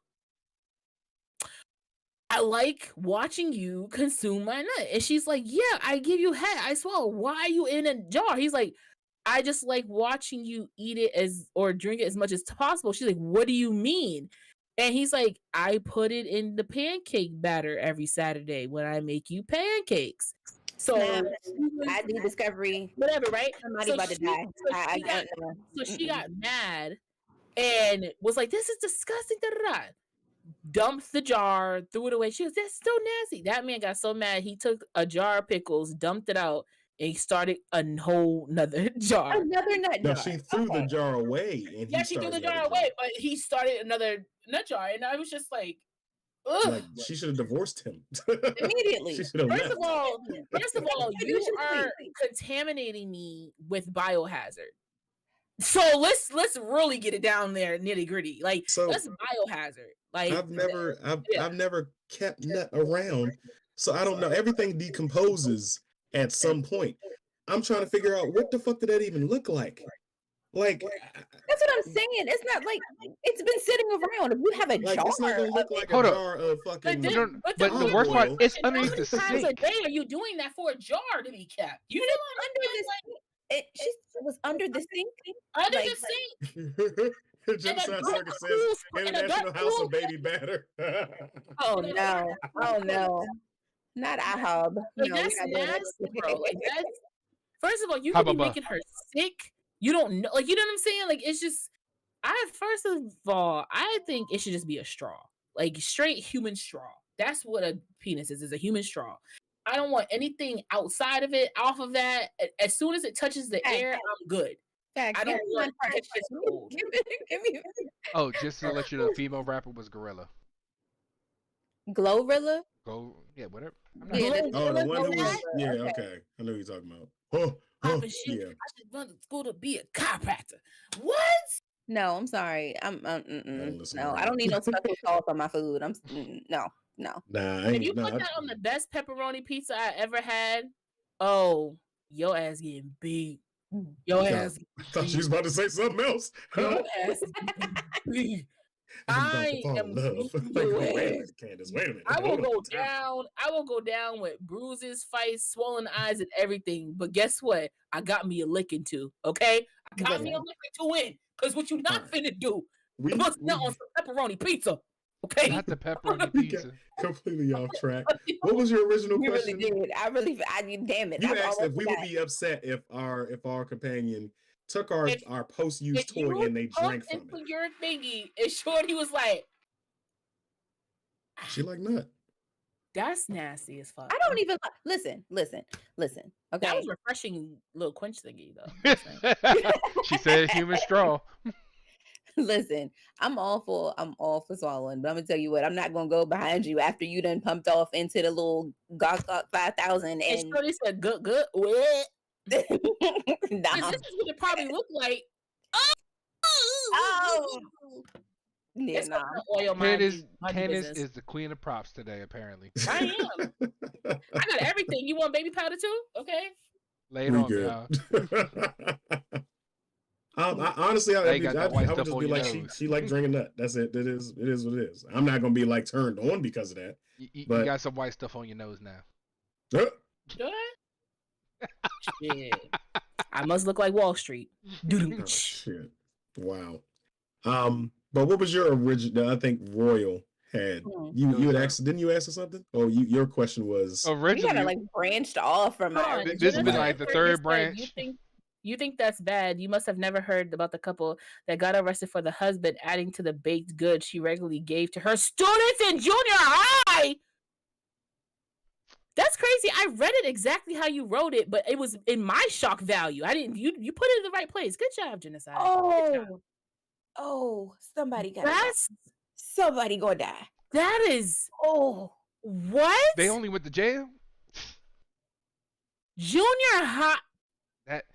I like watching you consume my nut." And she's like, "Yeah, I give you head, I swallow. Why are you in a jar?" He's like, "I just like watching you eat it or drink it as much as possible." She's like, "What do you mean?" And he's like, "I put it in the pancake batter every Saturday when I make you pancakes." So I do discovery. whatever, right? Somebody about to die. I don't know. So she got mad and was like, "This is disgusting." Da, da, da. Dumped the jar, threw it away. She was, "That's so nasty." That man got so mad, he took a jar of pickles, dumped it out, and he started a whole nother jar. Another nut No, jar. she threw the jar away, and Yeah, she threw the jar away, but he started another nut jar, and I was just like, ugh. Like she should have divorced him Immediately. She should have First left. of all, you are contaminating me with biohazard. So let's really get it down there, nitty gritty. Like, So- that's biohazard. Like, I've never kept nut around, so I don't know. Everything decomposes at some point. I'm trying to figure out what the fuck did that even look like. Like, That's what I'm saying. It's not like it's been sitting around. If you have a like jar, it's not gonna look like Hold a up. jar of fucking. But But the worst part, oil. it's how underneath many the times a sink. day are you doing that for a jar to be kept? You know, under the sink. She was under the sink. under like- the sink. Genocide dark Circus says pool- in a International dark House pool. of Baby Batter. Oh no! Oh no! Not IHOB. Like, No, that's we're not doing that. nasty, bro. Like, that's first of all, you How could be about making her sick. You don't know, like, you know what I'm saying? Like, it's just, first of all, I think it should just be a straw, like straight human straw. That's what a penis is a human straw. I don't want anything outside of it, off of that. As soon as it touches the air, I'm good. Facts. I don't Give me want one to part. touch this cold. Give me. Oh, just to let you know, the female rapper was Gorilla. Glorilla. Whatever. I'm not Yeah, sure. the- Oh, the one who was. that? Yeah, Okay. okay. I know who you're talking about. Oh, Popping shit. yeah. I should run to school to be a chiropractor. What? No, I'm sorry. I'm listen to no. I her. don't need no special sauce on my food. No. Nah, I If ain't. you put Nah, that on the best pepperoni pizza I ever had, oh, your ass getting beat. Your I ass. thought she was about to say something else. Your ass getting beat. I'm about I to fall in am love. beating Like, your wait a ass. minute, Candace. Wait a minute. I will Hold go on. down. I will go down with bruises, fights, swollen eyes, and everything. But guess what? I got me a licking too. Okay, I got me a licking to win. Cause what you not Alright. finna do? We, Bust we down on some pepperoni pizza. Okay. Not the pepperoni we got pizza. completely off track. What was your original You really question? did. I damn it. You I've asked almost if we would forgot. be upset if our companion took our If- post-use If you toy and they drank poked from into it. your thingy, and Shorty was like, She like nut. "That's nasty as fuck." I don't even listen. Okay. That was refreshing little quench thingy though. Just saying. She said human straw. Listen, I'm all for swallowing, but I'm gonna tell you what, I'm not gonna go behind you after you done pumped off into the little Gawk 5000 And and Shorty said, "Good, good." What? nah. This is what it probably looked like. Oh. Yeah, It's nah. not oil mind Candace, you, mind your Candace business. is the queen of props today, apparently. I am. I got everything. You want baby powder too? Okay. Lay it We on me, good. huh? Honestly, Now you got that white I would stuff just on be your like, nose. she like drinking nut. That's it. It is what it is. I'm not gonna be like turned on because of that. You But- got some white stuff on your nose now. Do I? Shit. I must look like Wall Street. Oh, shit. Wow. But what was your original? I think Royal had. You had asked. Didn't you ask her something? Oh, your question was. We Originally, kind of like branched off from Hold our on, This Jenna been said like the Fergie third said, branch. You think that's bad? You must have never heard about the couple that got arrested for the husband adding to the baked goods she regularly gave to her students in junior high. That's crazy. I read it exactly how you wrote it, but it was in my shock value. I didn't. You put it in the right place. Good job, Genocide. Somebody got somebody gonna die. That is Oh, what they only went to jail. junior high. That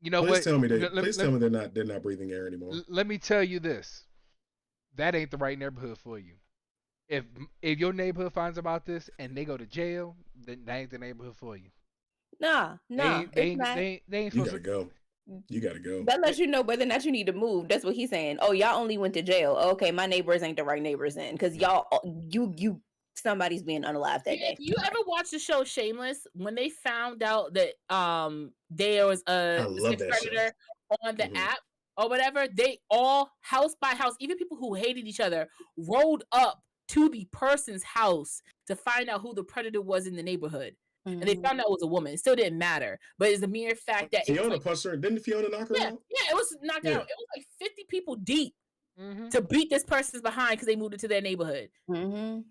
you know Please what? tell me Let- tell me they're not breathing air anymore. Let me tell you this. That ain't the right neighborhood for you. If your neighborhood finds about this and they go to jail, then that ain't the neighborhood for you. nah, They ain't You supposed gotta to. go. You gotta go. That lets you know whether or not you need to move. That's what he's saying. Oh, y'all only went to jail. Okay, my neighbors ain't the right neighbors then, because y'all, you, somebody's being unalive that day. You ever watch the show Shameless? When they found out that there was a love sex that show. predator on the Mhm. app or whatever, they all house by house, even people who hated each other, rolled up to the person's house to find out who the predator was in the neighborhood. And they found out it was a woman. It still didn't matter, but it's the mere fact that it was Fiona like, punched her. Didn't Fiona knock her yeah, out? it was knocked Yeah. out. It was like 50 people deep Mhm. to beat this person's behind because they moved into their neighborhood. Mm-hmm.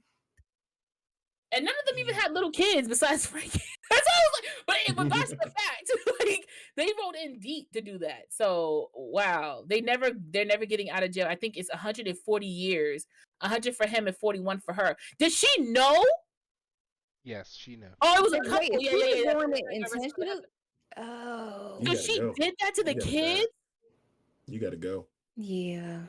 And none of them even had little kids besides Frankie. That's all I was like, but that's the fact. Like they wrote in deep to do that. So wow, they're never getting out of jail. I think it's 140 years, 100 for him and 41 for her. Did she know? Yes, she knew. Oh, it was a Wait, couple. she Yeah. was that's doing right, it that's right, that's intentionally? right. Oh, You So gotta she go. did that to the You gotta kids. You gotta go. yeah.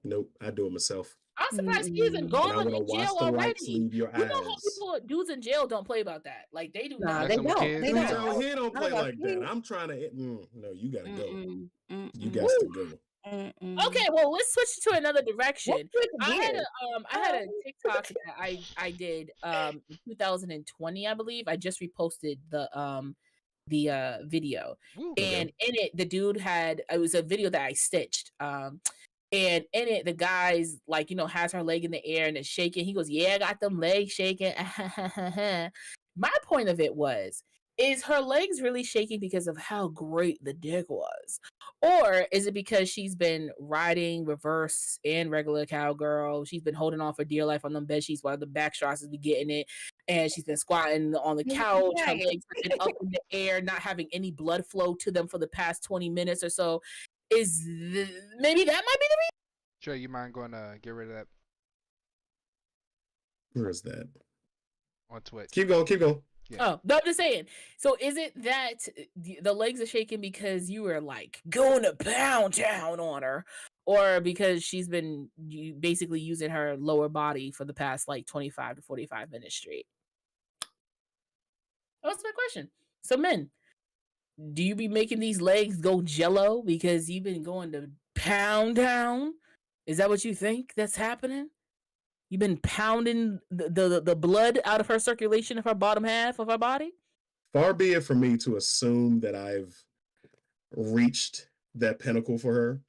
Nope, I do it myself. I'm surprised he isn't Mm-mm. gone And I in wanna watch jail the already. lights leave your You know how eyes. people, dudes in jail don't play about that. Like they do Nah, not. they Messing with don't. kids. They Dudes don't. out here don't Not play about like that. you. I'm trying to. No, you gotta go. Mm-mm, You mm-mm, got to go. mm-mm. Okay, well, let's switch to another direction. Let's switch I had gears. a TikTok that I did in 2020, I believe. I just reposted the video. Woo. And in it, the dude it was a video that I stitched. And in it, the guy's like, has her leg in the air and it's shaking. He goes, "Yeah, I got them legs shaking." My point of it is her legs really shaking because of how great the dick was? Or is it because she's been riding reverse and regular cowgirl? She's been holding on for dear life on them bed sheets while the back straws be getting it. And she's been squatting on the couch. Her legs have been up in the air, not having any blood flow to them for the past 20 minutes or so. Maybe that might be the Sure, you mind going to get rid of that? Where is that? On Twitch. Keep going. Yeah. Oh, no, I'm just saying. So is it that the legs are shaking because you were like going to pound down on her, or because she's been basically using her lower body for the past like 25 to 45 minutes straight? That's my question. So men, do you be making these legs go jello because you've been going to pound down? Is that what you think that's happening? You've been pounding the blood out of her circulation of her bottom half of her body? Far be it from me to assume that I've reached that pinnacle for her.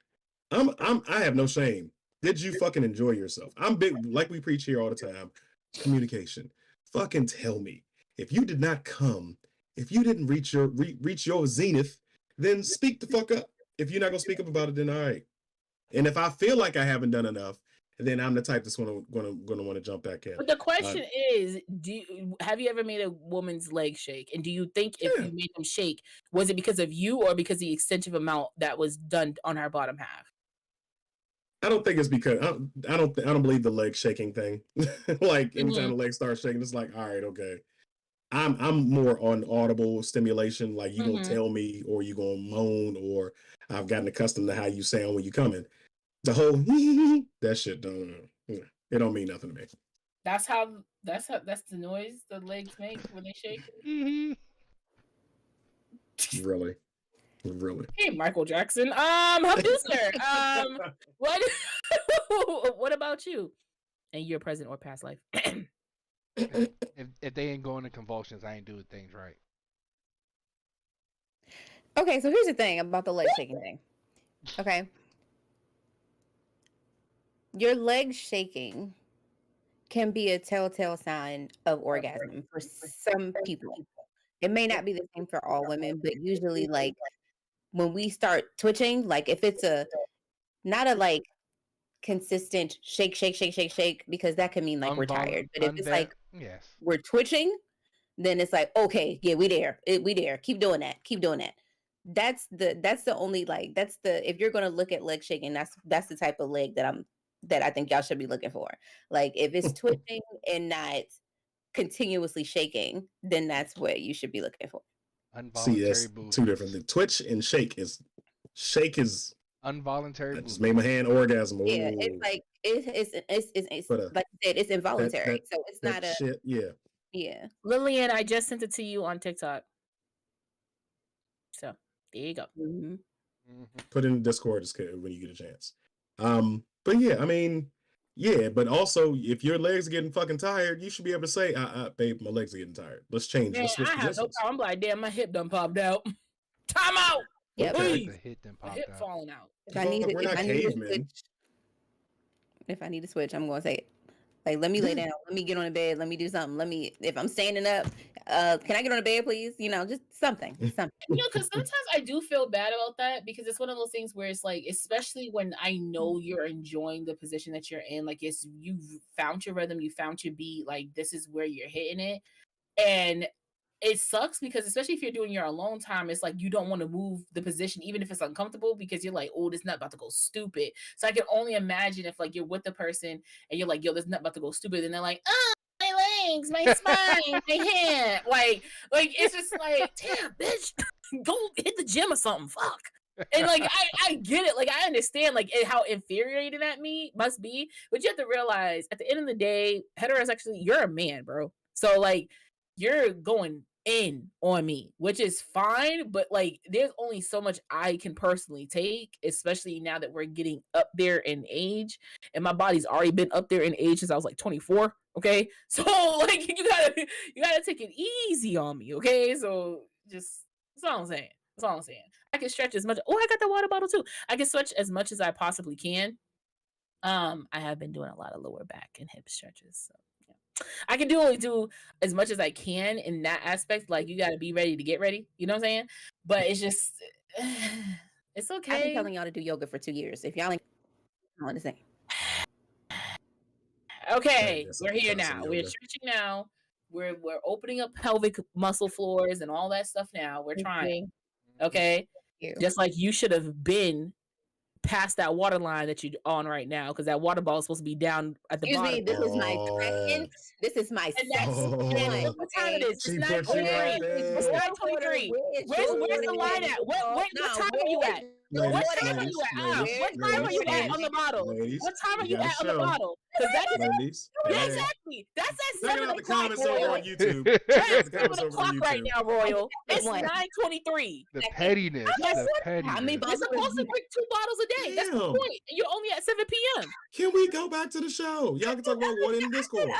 I have no shame. Did you fucking enjoy yourself? I'm big, like we preach here all the time. Communication. Fucking tell me. If you did not come, if you didn't reach your zenith, then speak the fuck up. If you're not gonna speak up about it, then all right. And if I feel like I haven't done enough, then I'm the type that's gonna want to jump back in. But the question is, have you ever made a woman's leg shake? And do you think if you made them shake, was it because of you or because the extensive amount that was done on her bottom half? I don't think it's because I don't believe the leg shaking thing. Like anytime the legs start shaking, it's like, all right, okay. I'm more on audible stimulation, like you gonna tell me, or you gonna moan, or I've gotten accustomed to how you sound when you come in. The whole that shit it don't mean nothing to me. That's the noise the legs make when they shake. Really. Hey, Michael Jackson. Producer. What about you? And your present or past life? If they ain't going to convulsions, I ain't doing things right. Okay, so here's the thing about the leg shaking thing. Okay. Your leg shaking can be a telltale sign of orgasm for some people. It may not be the same for all women, but usually, like, when we start twitching, like, if it's not a, like, consistent shake, because that can mean, like, we're tired. But if it's, like, we're twitching, then it's like, okay, yeah, we there. Keep doing that. That's the only, like, if you're gonna look at leg shaking, that's the type of leg that I think y'all should be looking for. Like, if it's twitching and not continuously shaking, then that's what you should be looking for. See, that's two different. The twitch and shake is involuntary. I just made my hand orgasm. Yeah, it's like it's like you said, it's involuntary. So it's not a shit. Yeah. Lillian, I just sent it to you on TikTok. So there you go. Put in the Discord when you get a chance. But yeah, I mean, yeah, but also if your legs are getting fucking tired, you should be able to say, babe, my legs are getting tired. Let's change. Man, Let's switch I have positions. no problem. I'm like, damn, my hip done popped out. Time out. Yep. The hip done My popped hip out. falling out. If I need to switch, I'm gonna say it. Like, let me lay down, let me get on the bed, let me do something. If I'm standing up, can I get on the bed, please? Just something. Because sometimes I do feel bad about that, because it's one of those things where it's like, especially when I know you're enjoying the position that you're in, like you've found your rhythm, you found your beat, like this is where you're hitting it. And it sucks because especially if you're doing your alone time, it's like you don't want to move the position, even if it's uncomfortable, because you're like, oh, this nut about to go stupid. So I can only imagine if like you're with the person and you're like, yo, this nut about to go stupid, and they're like, oh, my legs, my spine, my hand, like it's just like, damn, bitch, go hit the gym or something. Fuck. And like I get it, like I understand like how infuriating that must be, but you have to realize at the end of the day, heterosexually, you're a man, bro. So like you're going in on me, which is fine, but like there's only so much I can personally take, especially now that we're getting up there in age, and my body's already been up there in age since I was like 24. Okay, so like you gotta take it easy on me. Okay, so just that's all I'm saying. I can stretch as much. Oh, I got the water bottle too. I can stretch as much as I possibly can. I have been doing a lot of lower back and hip stretches, so I can only do as much as I can in that aspect. Like, you got to be ready to get ready. You know what I'm saying? But it's just, it's okay. I've been telling y'all to do yoga for 2 years. If y'all ain't understand. Okay, we're here now. We're stretching now. We're opening up pelvic muscle floors and all that stuff now. We're trying. Okay? Just like you should have been past that water line that you're on right now, because that water ball is supposed to be down at the Excuse me, bottom. this is my Oh. second. This is my And that's second Oh. one. what time it is. She It's put you right 9:23. there. It's 9:23. Where's the line at? What time are you at? Ladies, What time are ladies, you at? ladies, What time are you ladies, at on the bottle? ladies, What time are you you gotta at on the show. bottle? Because that is Ladies, yeah, hey, exactly. That's at check 7 out the o'clock. comments over Royal. on YouTube. That's Check out the 7 comments over on o'clock right YouTube. now, Royal. It's One. 9:23. The pettiness. Yes. The How many pettiness. You're supposed to drink 2 bottles a day. That's the Damn. point. And you're only at 7 p.m. Can we go back to the show? Y'all can talk about what in Discord.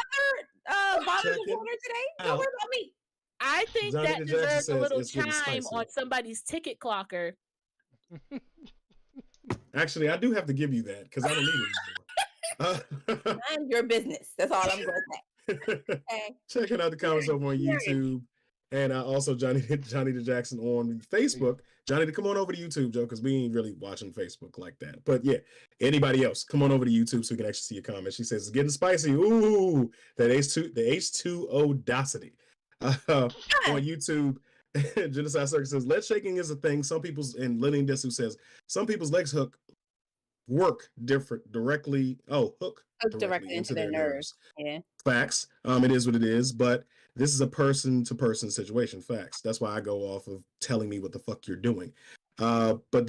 Bottles of Checking water today. out. Don't worry about me. I think Johnny that the Jackson deserves a says little it's getting chime spicy. on somebody's ticket clocker. Actually, I do have to give you that because I don't need it anymore. Mind your business. That's all I'm going to say. Okay. Checking out the comments over on YouTube. And also Johnny the Jackson on Facebook. Johnny, to come on over to YouTube, Joe, because we ain't really watching Facebook like that. But yeah, anybody else, come on over to YouTube so we can actually see your comments. She says it's getting spicy. Ooh, that H2O Docity. On YouTube, Genocide Circus says leg shaking is a thing. Some people's, and Lillian Desu says some people's legs hook directly Into their nerves. Yeah. Facts. It is what it is, but this is a person-to-person situation. Facts. That's why I go off of telling me what the fuck you're doing. But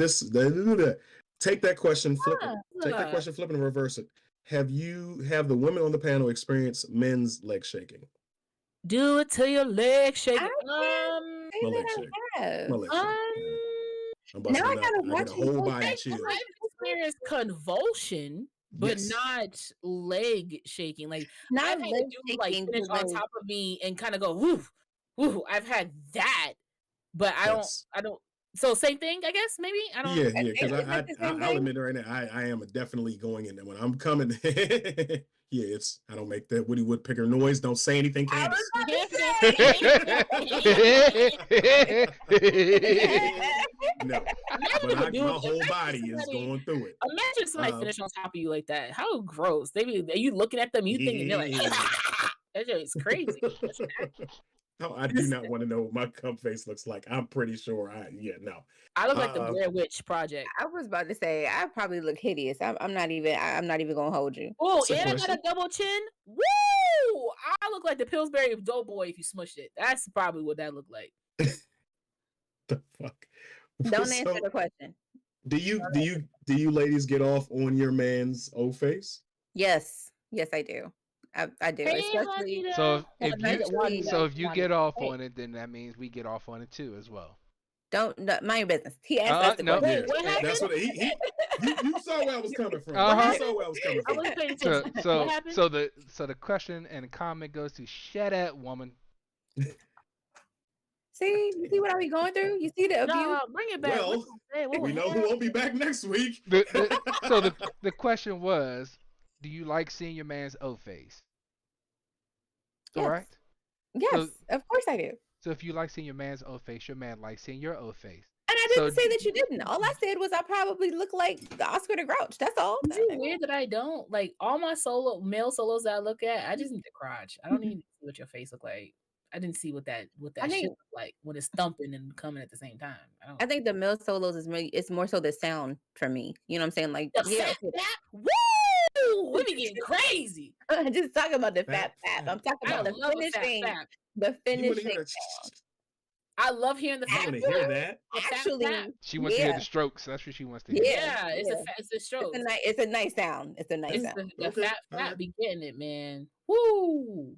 take that question, flip it and reverse it. Have the women on the panel experienced men's leg shaking? Do it till your leg shake. My leg shake. My leg shake. I'm busting now I it out. gotta I watch got a whole it. body chill. I've experienced convulsion, but Yes. not leg shaking. Like Not I've had leg to do like shaking, finish but on like- top of me and kind of go woo, woo. I've had that, but I That's- don't. So same thing, I guess. Maybe I don't. Yeah, because Is that the same I'll thing? admit it right now. I am definitely going in there when I'm coming. Yeah, I don't make that Woody Woodpecker noise. Don't say anything, I Candace. No, but my whole body is going through it. Imagine somebody finish on top of you like that. How gross! Are you looking at them? You thinking they're like, Yeah. that shit is crazy. No, I do not want to know what my cum face looks like. I'm pretty sure no. I look like the Blair Witch Project. I was about to say I probably look hideous. I'm not even gonna hold you. Oh, That's a and I got a question. double chin. Woo! I look like the Pillsbury Doughboy if you smushed it. That's probably what that looked like. The fuck. Don't answer the question. Do you ladies get off on your man's O face? Yes, I do. I do. Hey, Especially Juanita. So Yeah, if you get off Hey. on it, then that means we get off on it too as well. don't mind your business. He asked us the no. question. Wait, what happened? That's what you saw where I was coming from. Uh-huh. You saw where I was coming I from. wasn't paying So attention. so What happened? so the question and the comment goes to shut up, woman. See, you see what I be going through? You see the abuse? No, bring it back. Well, we know who won't be back next week. So the question was, do you like seeing your man's O face? Yes. Correct. Yes, of course I do. So if you like seeing your man's O face, your man likes seeing your O face. And I So didn't say that you didn't. All I said was I probably look like the Oscar the Grouch. That's all. Is it weird that I don't like all my male solos that I look at? I just need the crotch. I don't need to see what your face look like. I didn't see what that I shit think- look like when it's thumping and coming at the same time. I think the male solos it's more so the sound for me. You know what I'm saying? Like, the yeah, fat fat. Woo! We be getting crazy. I'm just talking about the fat Fat, fat. I'm talking I about the love a fat finishing. fat. The You want to finishing. hear I love hearing the that? fat. You want to hear that? The fat Actually, fat. She wants to hear Yeah. the strokes. That's what she wants to hear. Yeah, Yeah, it's yeah. it's a stroke. It's a nice sound. It's a nice It's sound. the Okay, fat all fat right. be getting it, man. Woo!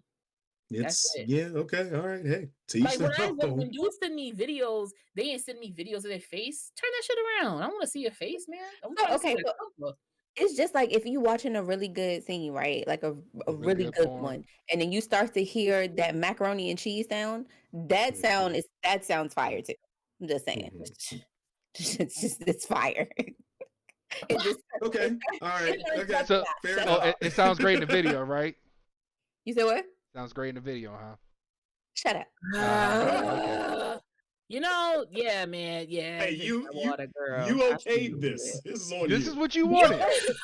It's it. yeah, okay, all right. Hey, teach Like them. when dudes send me videos, they ain't send me videos of their face. Turn that shit around. I want to see your face, man. I'm So, trying to see okay, that so- cover. It's just like if you watching a really good scene, right? Like a Really really good good porn. one, and then you start to hear that macaroni and cheese sound. That sounds fire too. I'm just saying, it's fire. It just Okay, all right, okay. So Fair Shut oh, enough. it sounds great in the video, right? you said what? Sounds great in the video, huh? Shut up. You know, yeah, man, yeah. Hey, drink you- that you- water, girl. You I okayed see you, this. This is on This you. is what you wanted.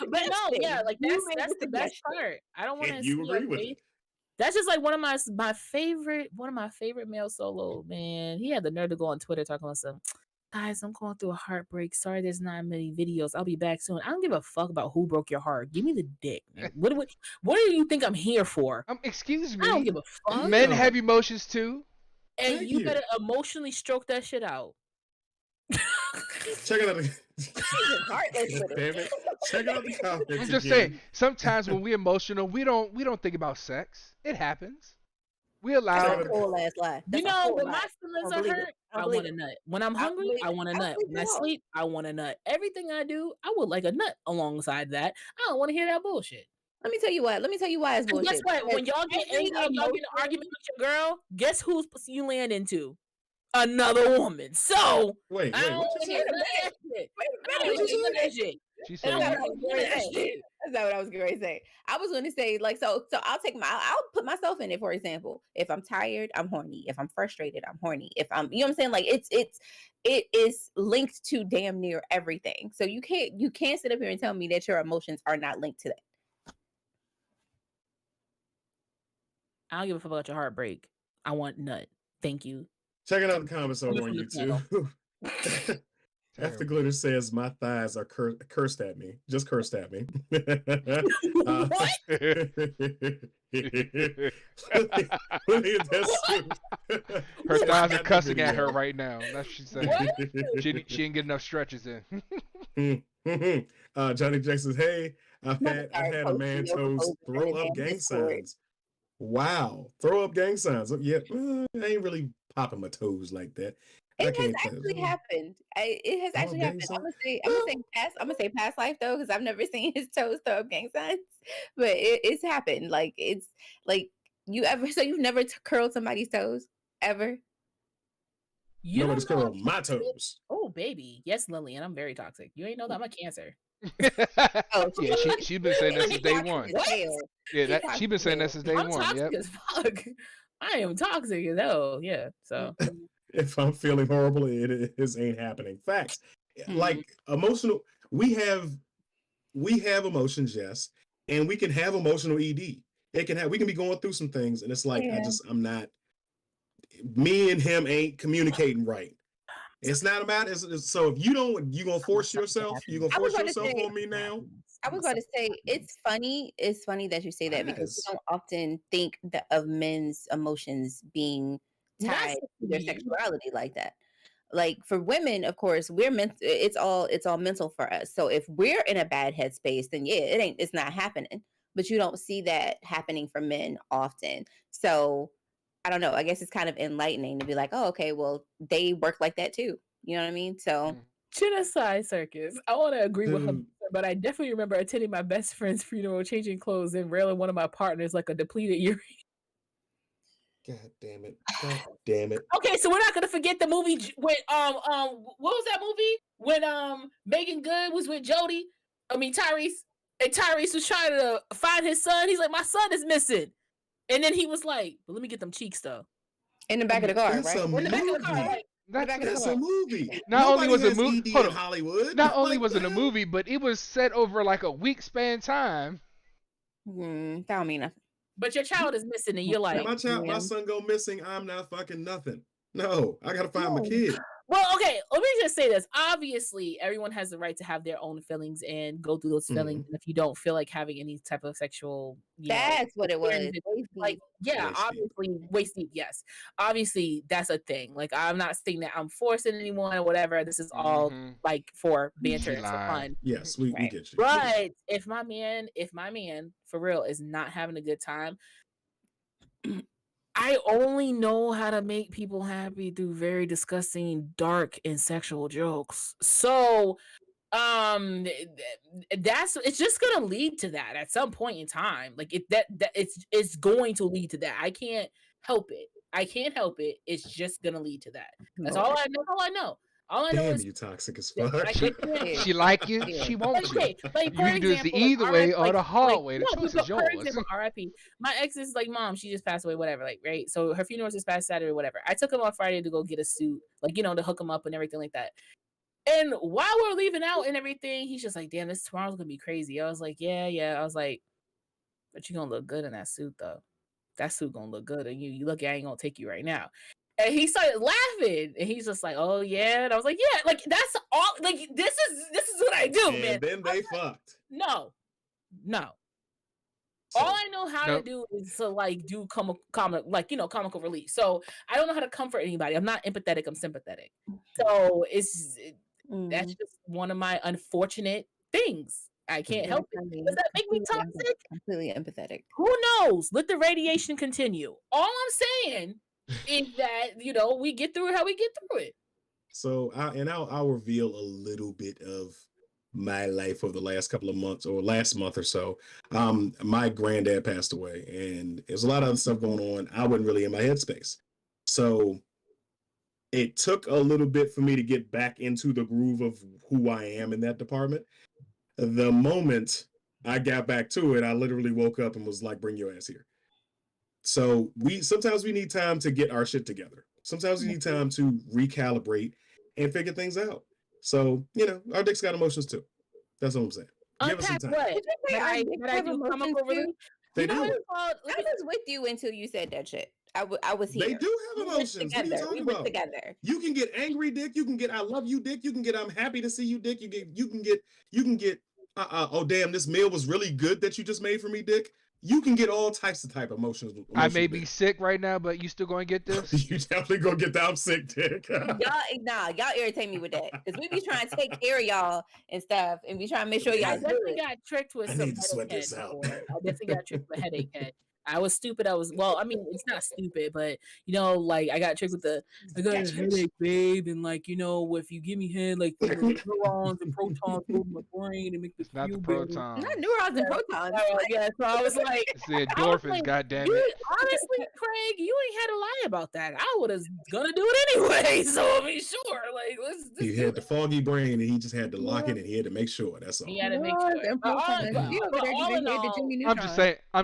But no, yeah, like You that's made that's the the best suggestion. part. I don't want to And see you your agree with face. it. That's just like one of my favorite male solo, man. He had the nerve to go on Twitter talking about some. guys, I'm going through a heartbreak. Sorry, there's not many videos. I'll be back soon. I don't give a fuck about who broke your heart. Give me the dick. Man. What do you think I'm here for? Excuse I don't me. give a fuck. Men have emotions too. And Thank you you. better emotionally stroke that shit out. Check it out. Jesus, heartless with Damn it. Check out the comments. I'm just again. saying. Sometimes when we're emotional, we don't think about sex. It happens. We That's allow. a whole ass lie. You That's a know, whole when lie. my I feelings don't are believe it. hurt, I I don't believe want a it. nut. When I'm I don't hungry, believe I it. want a I don't nut. believe When I it at all. sleep, I want a nut. Everything I do, I would like a nut alongside that. I don't want to hear that bullshit. Let me tell you what. Let me tell you why it's And bullshit. guess what? When y'all get Every angry and y'all get in an emotion- argument with your girl, guess who's pussy you land into? Another woman. So Wait, I don't what want to you hear say? none of that shit. Wait I a don't minute. want to hear none of that shit. She And said, I That's don't what I want was to hear going none to of that say. shit. That's not what I was going to say. I was going to say, like, so I'll put myself in it. For example, if I'm tired, I'm horny. If I'm frustrated, I'm horny. If I'm, you know what I'm saying? Like, it is linked to damn near everything. So you can't sit up here and tell me that your emotions are not linked to that. I don't give a fuck about your heartbreak. I want nut. Thank you. Checking out the comments over on From the YouTube. After Glitter says my thighs are cursed at me. Just cursed at me. What? Her thighs are cussing at her right now. That's what she said. What? She didn't get enough stretches in. Johnny Jackson says, "Hey, I've Never had a posting man your toes proposal in throw the up damn gang Discord. signs." Wow, throw up gang signs. Yeah, I ain't really popping my toes like that. I It has can't tell. actually happened. It has Throw up actually gang happened. I'm signs. gonna say I'm gonna say past life though, because I've never seen his toes throw up gang signs. But it's happened. Like it's like you've never curled somebody's toes ever. You Nobody's don't know curled my toes. Oh, baby. Yes, Lillian, I'm very toxic. You ain't know that I'm a Cancer. Oh, Yeah, she's been saying that since day toxic one. as hell. Yeah, She's she's been saying that toxic since day I'm one. toxic Yep. as fuck. I am toxic as hell. Yeah. So If I'm feeling horrible, it ain't happening. Facts. Like emotional, we have emotions, yes, and we can have emotional ED. We can be going through some things, and it's like Yeah. I'm not. Me and him ain't communicating right. It's not about so if you gonna force yourself, you gonna I was force about to yourself say- on me now. I was about to say it's funny. It's funny that you say that because Yes. we don't often think of men's emotions being That's tied to their you. sexuality like that. Like for women, of course, we're meant. It's all mental for us. So if we're in a bad headspace, then yeah, it's not happening. But you don't see that happening for men often. So I don't know. I guess it's kind of enlightening to be like, oh, okay, well, they work like that too. You know what I mean? So Genocide circus. I want to agree with her, Dude. but I definitely remember attending my best friend's funeral, changing clothes, and railing one of my partners like a depleted urine. God damn it! God damn it! Okay, so we're not gonna forget the movie when what was that movie when Megan Good was with Jody? I mean Tyrese, and Tyrese was trying to find his son. He's like, my son is missing, and then he was like, but let me get them cheeks though. in the back of the car, That's right? a In the back of the car, movie. like, That's a movie. Not only Nobody was a has movie- ED hold in on. Hollywood. Not only Like, was it a the hell? movie, but it was set over like a week span time. That don't mean nothing. but your child is missing, and you're like, my yeah. son go missing, I'm not fucking nothing. No, I gotta find my kid. well, okay, let me just say this. Obviously, everyone has the right to have their own feelings and go through those feelings. And if you don't feel like having any type of sexual, That's what it was. experience, like, yeah, Waist deep. obviously, waist deep, yes. Obviously, that's a thing. Like, I'm not saying that I'm forcing anyone or whatever. This is all Mhm. like for banter She and for lied. fun. Yes, we Right. get you. But if my man for real is not having a good time, I only know how to make people happy through very disgusting, dark, and sexual jokes. So, it's just gonna lead to that at some point in time. Like it's going to lead to that. I can't help it. It's just gonna lead to that. That's all I know. All I know. All I know Damn, is you toxic as that fuck. I can't. She like you, Yeah. she wants you. Like, You for can do this the example, like, either way or like, the hard way. The no, choice but is for yours. example, RIP. My ex is like, mom, she just passed away, whatever. Like, right. So her funeral was this past Saturday, whatever. I took him on Friday to go get a suit, like, to hook him up and everything like that. And while we're leaving out and everything, he's just like, damn, this tomorrow's gonna be crazy. I was like, yeah. I was like, but you're gonna look good in that suit though. That suit gonna look good. And you look, I ain't gonna take you right now. And he started laughing, and he's just like, "Oh yeah," and I was like, "Yeah, like that's all. Like this is what I do, And man." then they fucked. No. So, All I know how to Nope. do is to like do comical relief. So I don't know how to comfort anybody. I'm not empathetic. I'm sympathetic. So that's just one of my unfortunate things. I can't help it. Does that make me toxic? Completely empathetic. Who knows? Let the radiation continue. All I'm saying is that we get through it how we get through it. So I'll reveal a little bit of my life over the last couple of months or last month or so. My granddad passed away, and there's a lot of other stuff going on. I wasn't really in my headspace. So it took a little bit for me to get back into the groove of who I am in that department. The moment I got back to it, I literally woke up and was like, bring your ass here. So sometimes we need time to get our shit together. Sometimes we need time to recalibrate and figure things out. So, our dicks got emotions too. That's what I'm saying. Give us some Unpack time. what? That I do comical relief? They You know what do. it's called? I was with you until you said that shit. I was here. They do We have went emotions. What are you together. talking We went about? together. You can get angry dick. You can get I love you dick. You can get I'm happy to see you dick. You can get oh damn, this meal was really good that you just made for me dick. You can get all types of emotions. I may be sick right now, but you still gonna get this? You definitely gonna get the I'm sick dick. Y'all irritate me with that because we be trying to take care of y'all and stuff, and we trying to make sure I y'all definitely good. got tricked with I some need to sweat headache this head out. before. I definitely got tricked with a headache head. I was stupid. Well, I mean, it's not stupid, but like I got tricked with I got a headache, babe, and like if you give me head, like neurons and protons go to my brain and make It's me not the feel better. proton. Not neurons and protons. Yeah, so I was like, It's the endorphins, goddammit. honestly, Craig, you ain't had to lie about that. I would have gonna do it anyway. So I mean, sure, like let's. He had the foggy brain, and he just had to lock it, and he had to make sure. That's all. He had to make Neurons sure. and But protons. but You over there all giving in head to all, Jimmy I'm Neutron. just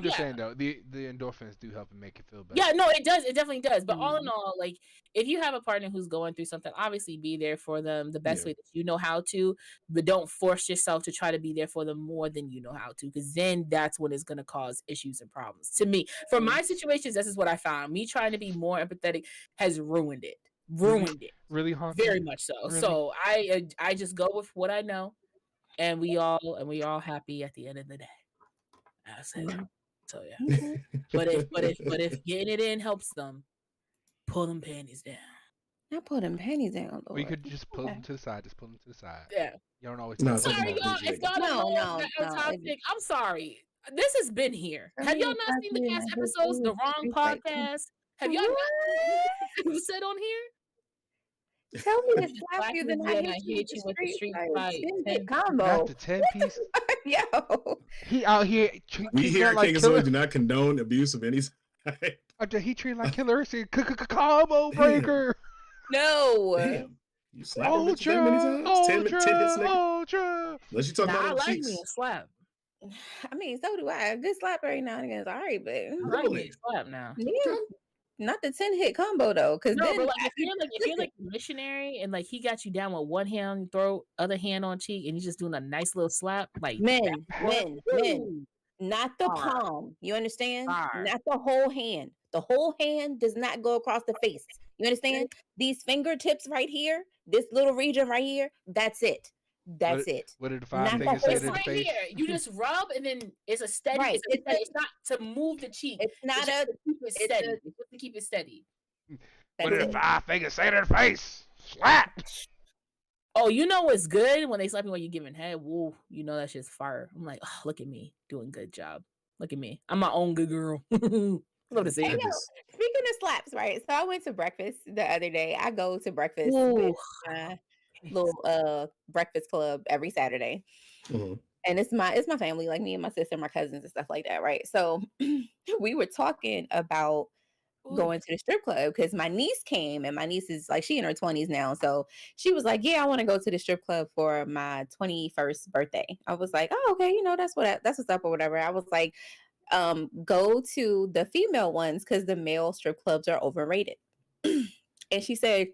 Yeah. saying though, the endorphins do help and make it feel better. Yeah, no, it does. It definitely does. But all in all, like if you have a partner who's going through something, obviously be there for them the best Yeah. way that you know how to, but don't force yourself to try to be there for them more than you know how to, because then that's when it's going to cause issues and problems. To me, for my situations, this is what I found. Me trying to be more empathetic has ruined it. Really hard. Very much so. Really? So I just go with what I know, and we all happy at the end of the day. I say that. So yeah. But if getting it in helps them, pull them panties down. Not pull them panties down, Lord. We could just pull them to the side. Just pull them to the side. Yeah. You don't always. No, know. it's like Sorry, about y'all. appreciate If y'all it. don't know No, that I'm toxic, I'm sorry. This has been here. I Have y'all mean, not seen the exactly, past I hate episodes, the you. wrong It's like- podcast? Have y'all not you said on here? Tell me to slap Black you, then is I when hit you with the street fight. Ten- Combo. Not the 10-piece. Yo. He out here. We here at like King of Killer. Sword do not condone abuse of any type. He treated like Killer Instinct. Combo breaker. No. Damn. You slapped him bitch that many times? 10 hits, nigga? Ultra. Unless you talk Nah, I about them like cheeks. me a slap. I mean, so do I. A good slap every now and again is all right, but I like me Really? a slap now. yeah, not the 10-hit combo though. Because No, then but like if you're like a missionary and like he got you down with one hand on your throat, other hand on cheek, and he's just doing a nice little slap, like men, Woo! not the Hard. palm. You understand? Hard. Not the whole hand. The whole hand does not go across the face. You understand? These fingertips right here, this little region right here, that's it. That's it. What did the Not five the fingers whole say It's to the right face? here. You just rub and then it's a steady. Right. It's not to move the cheek. It's not just a. to keep it steady. It's just to keep it steady. What That's did the it. five fingers say to the face? Slap. Oh, you know what's good when they slap you when you're giving head? Woo, you know that shit's fire. I'm like, oh, look at me doing good job. Look at me. I'm my own good girl. Love to see Hey, it. yo, speaking of slaps, right? So I went to breakfast the other day. I go to breakfast Ooh. with my little breakfast club every Saturday. Mhm. And it's my family, like me and my sister, my cousins and stuff like that, right? So we were talking about Ooh. going to the strip club because my niece came, and my niece is like, she in her 20s now. So she was like, yeah, I want to go to the strip club for my 21st birthday. I was like, oh, okay, that's what's up or whatever. I was like, go to the female ones because the male strip clubs are overrated. And she said,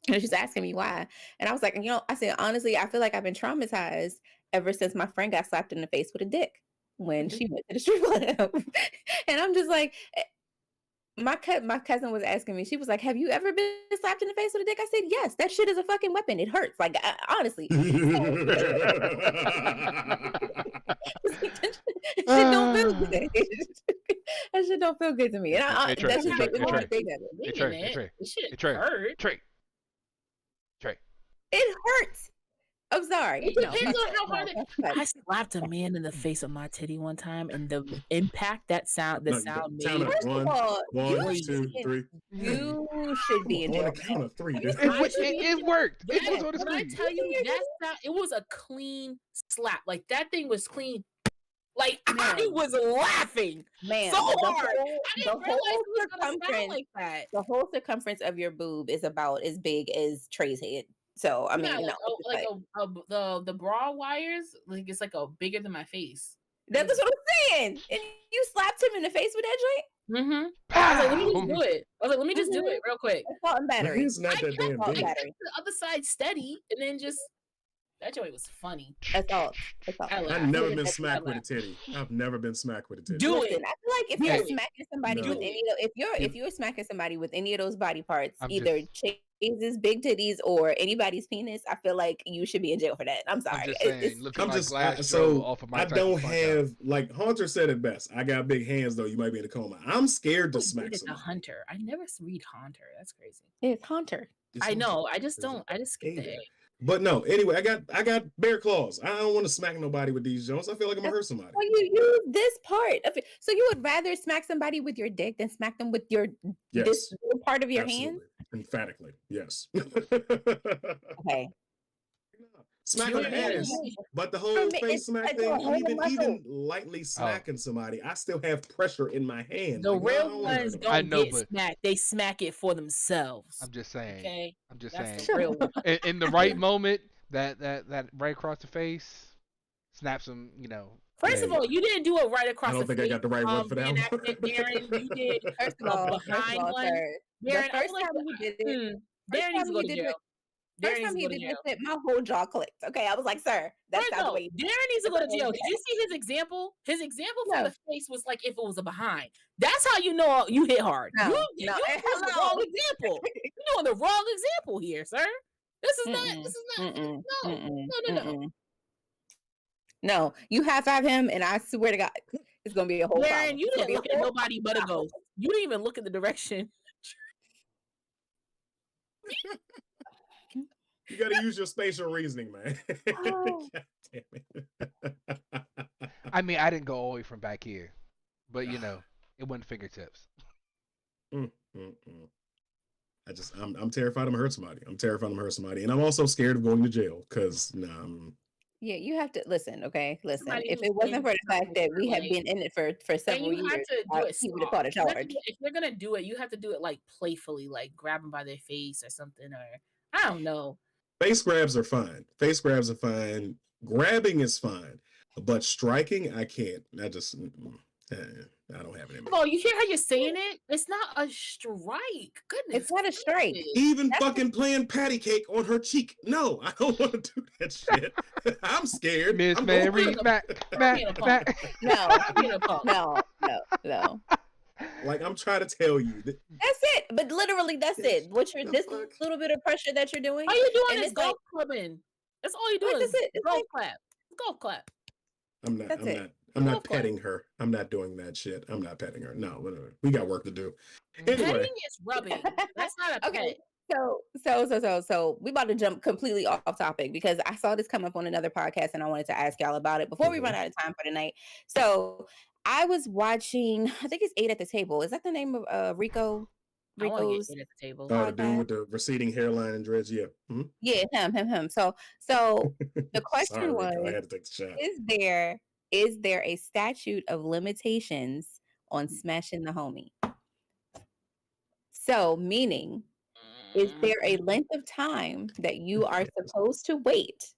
and she's asking me why. And I was like, I said, honestly, I feel like I've been traumatized ever since my friend got slapped in the face with a dick when she went to the strip club. And I'm just like, my cousin was asking me. She was like, "Have you ever been slapped in the face with a dick?" I said, "Yes. That shit is a fucking weapon. It hurts. Like honestly, shit don't feel good. That shit don't feel good to me, and Hey, Trey, that's hey, just Trey, making hey, me Trey. think of it. Hey, Wait a Trey, minute. Trey, This shit hey, Trey, hurt. Trey. It hurts. I'm sorry. It No, depends fuck on how that. hard No, it. fuck I slapped a man in the face with my titty one time, and the impact the sound Count made. up. First of all, you 1, should 2, be in, 3. you should be in On jail the for count that. of 3. Have you dude. slapped should be It worked. It Yeah, was on the when I screen. tell you it was a clean slap. Like that thing was clean. Like I Man. was laughing Man, so the hard. whole- I the didn't realize whole it was gonna sound circumference- like that. The whole circumference of your boob is about as big as Trey's head. So I mean, Yeah, no, like the bra wires, like it's like bigger than my face. that's what I'm saying. And you slapped him in the face with that joint. Mm-hmm. I was like, let me just Pow! do it. I was like, let me just do it real quick. Assault and My battery. hand's not I that damn kept big. that. The other side steady, and then just that joint was funny. Assault. I laughed. I've never Yeah, been that's smacked with a laughed. titty. I've never been smacked with a titty. Do Listen, it. I feel like if Do you're it. smacking somebody with No. any, if you're smacking somebody with any of those body parts, I'm either just- Chase's big titties or anybody's penis, I feel like you should be in jail for that. I'm sorry. I'm just It's- saying, looking I'm like just Glass so Joe off of my I don't have like Hunter said it best. I got big hands though. You might be in a coma. I'm scared to Who smack did it to somebody. Hunter. I never read Hunter. That's crazy. It's Hunter. It's I Hunter. know. I just There's don't. a I just skip the A there. A. But no, anyway, I got bear claws. I don't want to smack nobody with these Jones. I feel like I'm gonna hurt somebody. Well, you use this part of it. So you would rather smack somebody with your dick than smack them with your Yes, this little part of your hand? absolutely. Emphatically, yes. Okay. Smack Your on the hand. ass, but the whole For me, face it's smack like a thing, whole even muscle. lightly smacking somebody, I still have pressure in my hand. The Like, no, I real don't wanna hurt ones nobody. I don't know, get but- smacked. They smack it for themselves. I'm just saying. Okay, I'm just that's saying. the real one. In the right moment, that right across the face, snaps him. First of Yeah. all, you didn't do it right across I don't the think I face. got the right word for that being one. accent, Darren, you did First of a all, behind one. sir, the Darren, I first feel like time you did it, Darren needs to go to jail. Darren first needs time to he go to did jail. this, my whole jaw clicked. Okay, I was like, sir, that's Right, not the no, way. you do it. Darren needs to go to That's not jail. the Did way you see his example? His example for No. the face was like if it was a behind. That's how you know you hit hard. No, you no, you hey, doing the hello. wrong example. You're doing the wrong example here, sir. This is not. Mm-mm, This is not. mm-mm, No, mm-mm, no. mm-mm. No, you high five him, and I swear to God, it's gonna be a whole Darren, problem. you It's gonna didn't be a look at whole nobody but a ghost. You didn't even look in the direction. You got to use your spatial reasoning, man. Oh. God damn it. I mean, I didn't go all the way from back here, but it wasn't fingertips. Mm. I'm terrified I'm gonna hurt somebody. I'm terrified I'm gonna hurt somebody, and I'm also scared of going to jail because Yeah, you have to listen. Okay, listen. Somebody If who's it wasn't for the been fact that we have like- been in it for And several you have years, to do it. he would have soft. caught a You have to charge. do it- If you're gonna do it, you have to do it like playfully, like grab them by their face or something, or I don't know. face grabs are fine. Face grabs are fine. Grabbing is fine, but striking I can't. I just I don't have it in me. Oh, you hear how you're saying it? It's not a strike. Goodness. It's not a strike. gracious. Even That's- fucking playing patty cake on her cheek. No, I don't want to do that shit. I'm scared. Miss I'm going Mary, to- Mac. No, Being a punk. no. Like I'm trying to tell you that That's it. But literally, that's it. What you're The this fuck? little bit of pressure that you're doing. All you doing And is it's like- golf clubbing. That's all you're Like, doing. that's it. It's Golf like- clap. Golf clap. That's it. I'm not Golf clap. petting her. I'm not doing that shit. I'm not petting her. No, whatever. We got work to do. Anyway. Petting is rubbing. That's not a Okay. pet. So we about to jump completely off topic because I saw this come up on another podcast and I wanted to ask y'all about it before we run out of time for the night. So I was watching, I think it's 8 at the Table. Is that the name of Rico? I want to Rico's get it at the table. The dude podcast. with the receding hairline and dreads. Yeah. Mhm. Yeah, him. So the question Sorry, Rico, I was, had to take the shot. is there a statute of limitations on smashing the homie? So meaning, is there a length of time that you are supposed to wait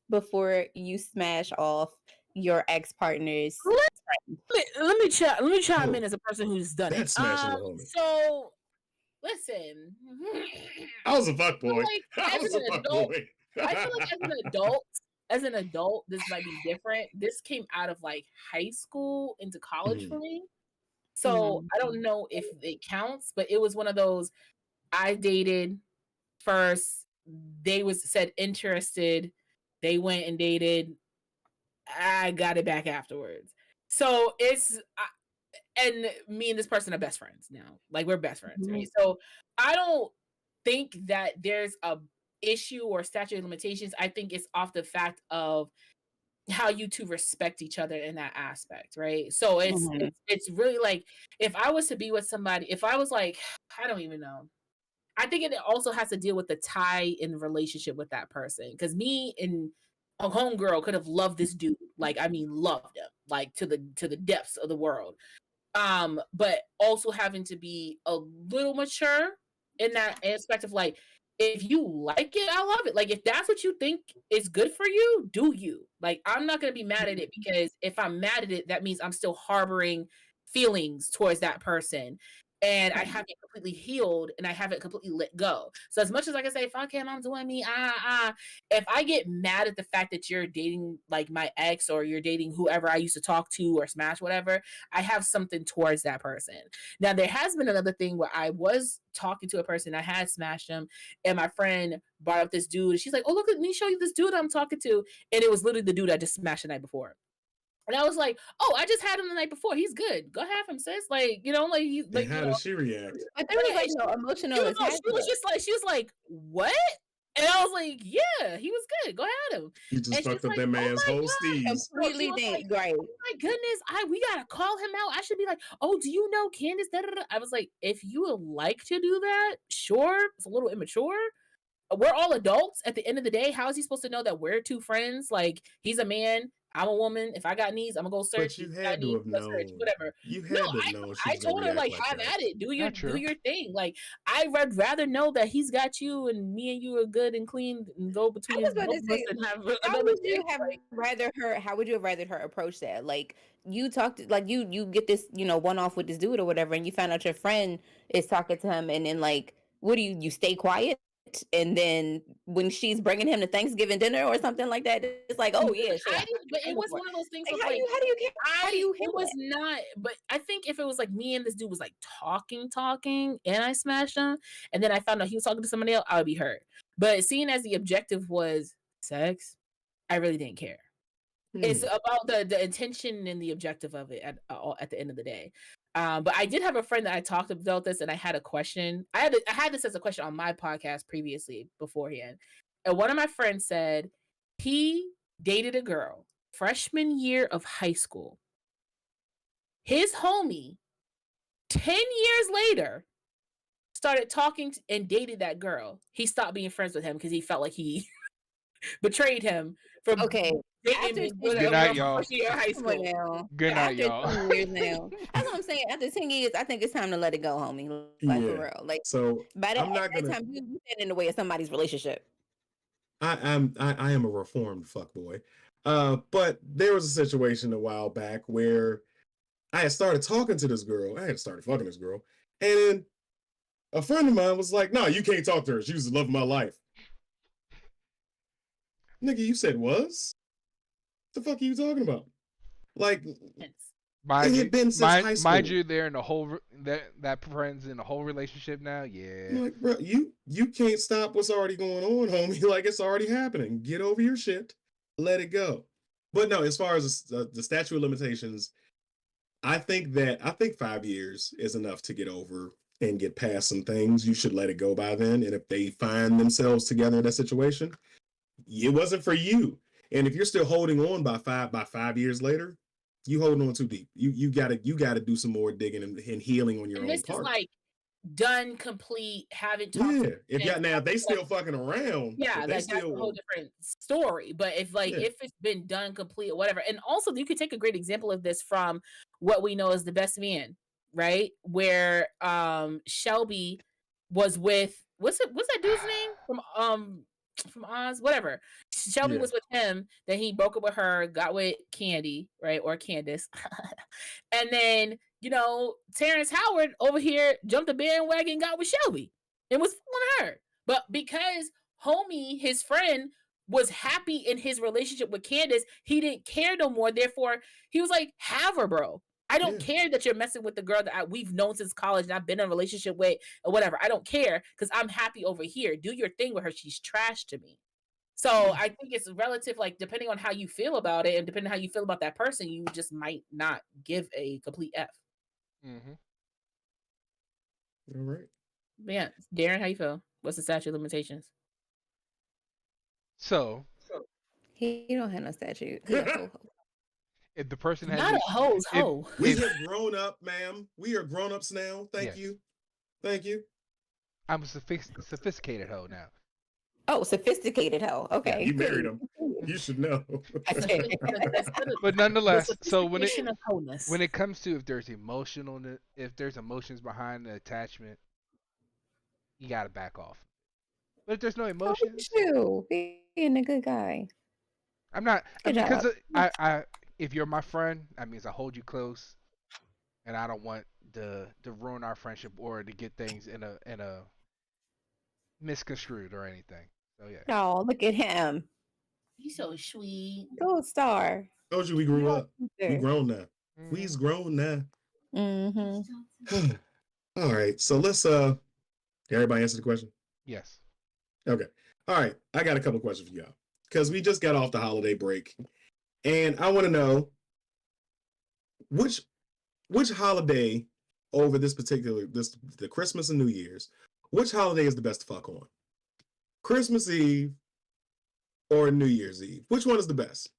before you smash off your ex-partner's Let me chime Oh, in as a person who's done it. that's smashing the homie. So listen. I was a fuck boy. like, I as was a an fuck adult, boy. I feel like as an adult, this might be different. This came out of like high school into college Mhm. for me. So I don't know if it counts, but it was one of those I dated first. They said interested. They went and dated. I got it back afterwards. So and me and this person are best friends now. Like we're best friends, right? So I don't think that there's a issue or statute of limitations. I think it's off the fact of how you two respect each other in that aspect, right? So it's really like if I was to be with somebody, if I was like, I don't even know. I think it also has to deal with the tie in the relationship with that person. Because me and a homegirl could have loved this dude, like I mean, loved him, like to the depths of the world. But also having to be a little mature in that aspect of like, if you like it, I love it. Like if that's what you think is good for you, do you. Like I'm not gonna be mad at it because if I'm mad at it, that means I'm still harboring feelings towards that person. And I haven't completely healed and I haven't completely let go. So as much as I can say, fuck him, I'm doing me, if I get mad at the fact that you're dating like my ex or you're dating whoever I used to talk to or smash whatever, I have something towards that person. Now there has been another thing where I was talking to a person, I had smashed him, and my friend brought up this dude. And she's like, "Oh, look at me, show you this dude I'm talking to," and it was literally the dude I just smashed the night before. And I was like, "Oh, I just had him the night before. He's good. Go have him, sis." Like, like he's like, how does she react? But there was like no emotional attachment. She was like, "What?" And I was like, "Yeah, he was good. Go ahead him." You just fucked up that man's whole steez. Completely right. Oh my goodness, we gotta call him out. I should be like, "Oh, do you know Candace?" Da, da, da. I was like, if you would like to do that, sure. It's a little immature. We're all adults at the end of the day. How is he supposed to know that we're two friends? Like he's a man, I'm a woman. If I got needs, I'm gonna go search. But you had to have known. Whatever. You had to have known. I told her like, have at it. Do your thing. Like I would rather know that he's got you and me and you are good and clean and go between. How would you have rather her approach that? Like you talked, like you get this, one off with this dude or whatever, and you find out your friend is talking to him, and then like, what do you stay quiet? And then when she's bringing him to Thanksgiving dinner or something like that, it's like, oh yeah, sure. But it was one of those things. Like, how do you it was not. But I think if it was like me and this dude was like talking, and I smashed him, and then I found out he was talking to somebody else, I would be hurt. But seeing as the objective was sex, I really didn't care. It's about the intention and the objective of it at the end of the day. But I did have a friend that I talked about this, and I had a question. I had this as a question on my podcast previously beforehand, and one of my friends said he dated a girl freshman year of high school. His homie, 10 years later, started talking and dated that girl. He stopped being friends with him because he felt like he betrayed him from Good night, y'all. Good night, y'all. That's what I'm saying. After 10 years, I think it's time to let it go, homie. Like for real. Like so. By that time, you stand in the way of somebody's relationship. I am a reformed fuckboy. But there was a situation a while back where I had started talking to this girl. I had started fucking this girl, and then a friend of mine was like, "No, you can't talk to her. She was the love of my life." Nigga, you said was? What the fuck are you talking about? Like, it had been since high school. Mind you, they're in the whole that friend's in the whole relationship now. Yeah. Like, bro, you can't stop what's already going on, homie. Like, it's already happening. Get over your shit. Let it go. But no, as far as the statute of limitations, I think 5 years is enough to get over and get past some things. You should let it go by then. And if they find themselves together in that situation, it wasn't for you. And if you're still holding on by 5 years later, you holding on too deep. You gotta do some more digging and healing on your own part. This is like done, complete, haven't talked. Yeah, if they still fucking around. Yeah, that's a whole different story. But if it's been done, complete, or whatever, and also you could take a great example of this from what we know as The Best Man, right? Where Shelby was with what's that dude's name from Oz, whatever. Shelby was with him, then he broke up with her, got with Candy, right? Or Candace. And then, Terrence Howard over here jumped the bandwagon, got with Shelby, and was fooling her. But because homie, his friend, was happy in his relationship with Candace, he didn't care no more. Therefore, he was like, have her, bro. I don't care that you're messing with the girl that we've known since college and I've been in a relationship with or whatever. I don't care because I'm happy over here. Do your thing with her. She's trash to me. So I think it's relative, like depending on how you feel about it and depending on how you feel about that person, you just might not give a complete F. Mm-hmm. All right. But yeah, Darren, how you feel? What's the statute of limitations? So He don't have no statute. He a ho-ho. if the person has Not a hoe's if- hoe. We if- have grown up, ma'am. We are grown ups now. Thank Yes. you. Thank you. I'm a sophisticated hoe now. Oh, sophisticated hoe. Okay. You married him. You should know. But nonetheless, so when Sophistication of wholeness. it comes to if there's emotions behind the attachment, you gotta back off. But if there's no emotions, You being a good guy. I'm not. Good job. Because I if you're my friend, that means I hold you close, and I don't want to ruin our friendship or to get things in a misconstrued or anything. So yeah. Oh, look at him. He's so sweet. Gold star. Told you we grew up. We grown now. We's grown now. Mm-hmm. All right. So let's everybody answer the question? Yes. Okay. All right. I got a couple questions for y'all. Because we just got off the holiday break. And I want to know which holiday over the Christmas and New Year's, which holiday is the best to fuck on? Christmas Eve or New Year's Eve? Which one is the best?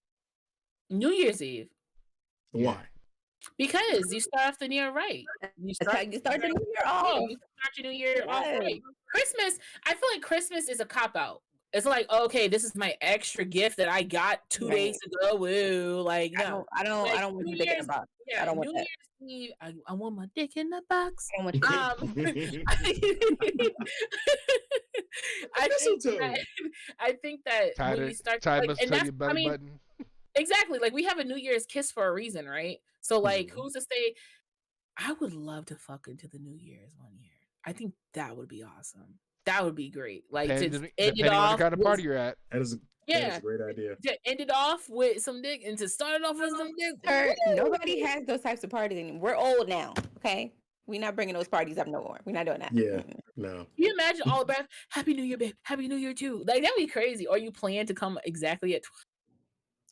New Year's Eve. Why? Because you start off the year right. You That's how you start the new year off. you start your new year off Yes. right. Christmas, I feel like Christmas is a cop out. It's like, okay, this is my extra gift that I got 2 Right. days ago. Woo, like no. I don't Like, want you New thinking Year's- about. Yeah, I don't want New that. Year's Eve. I want my dick in the box. I don't want you I think that Tied when we it, start tied like, us and to that's, your belly I mean, button. exactly, like we have a New Year's kiss for a reason, right? So like, Mhm. who's to say? I would love to fuck into the New Year's one year. I think that would be awesome. That would be great. Like to Depending end it on the off kind of with- party you're at. That is a yeah, great idea. to end it off with some dick and to start it off with some dick. Sir, Woo! nobody has those types of parties anymore. We're old now, okay? We're not bringing those parties up no more. We're not doing that. Yeah. Mm-mm. No. Can you imagine all about Happy New Year, babe? Happy New Year too. Like that'd be crazy. Or you plan to come exactly at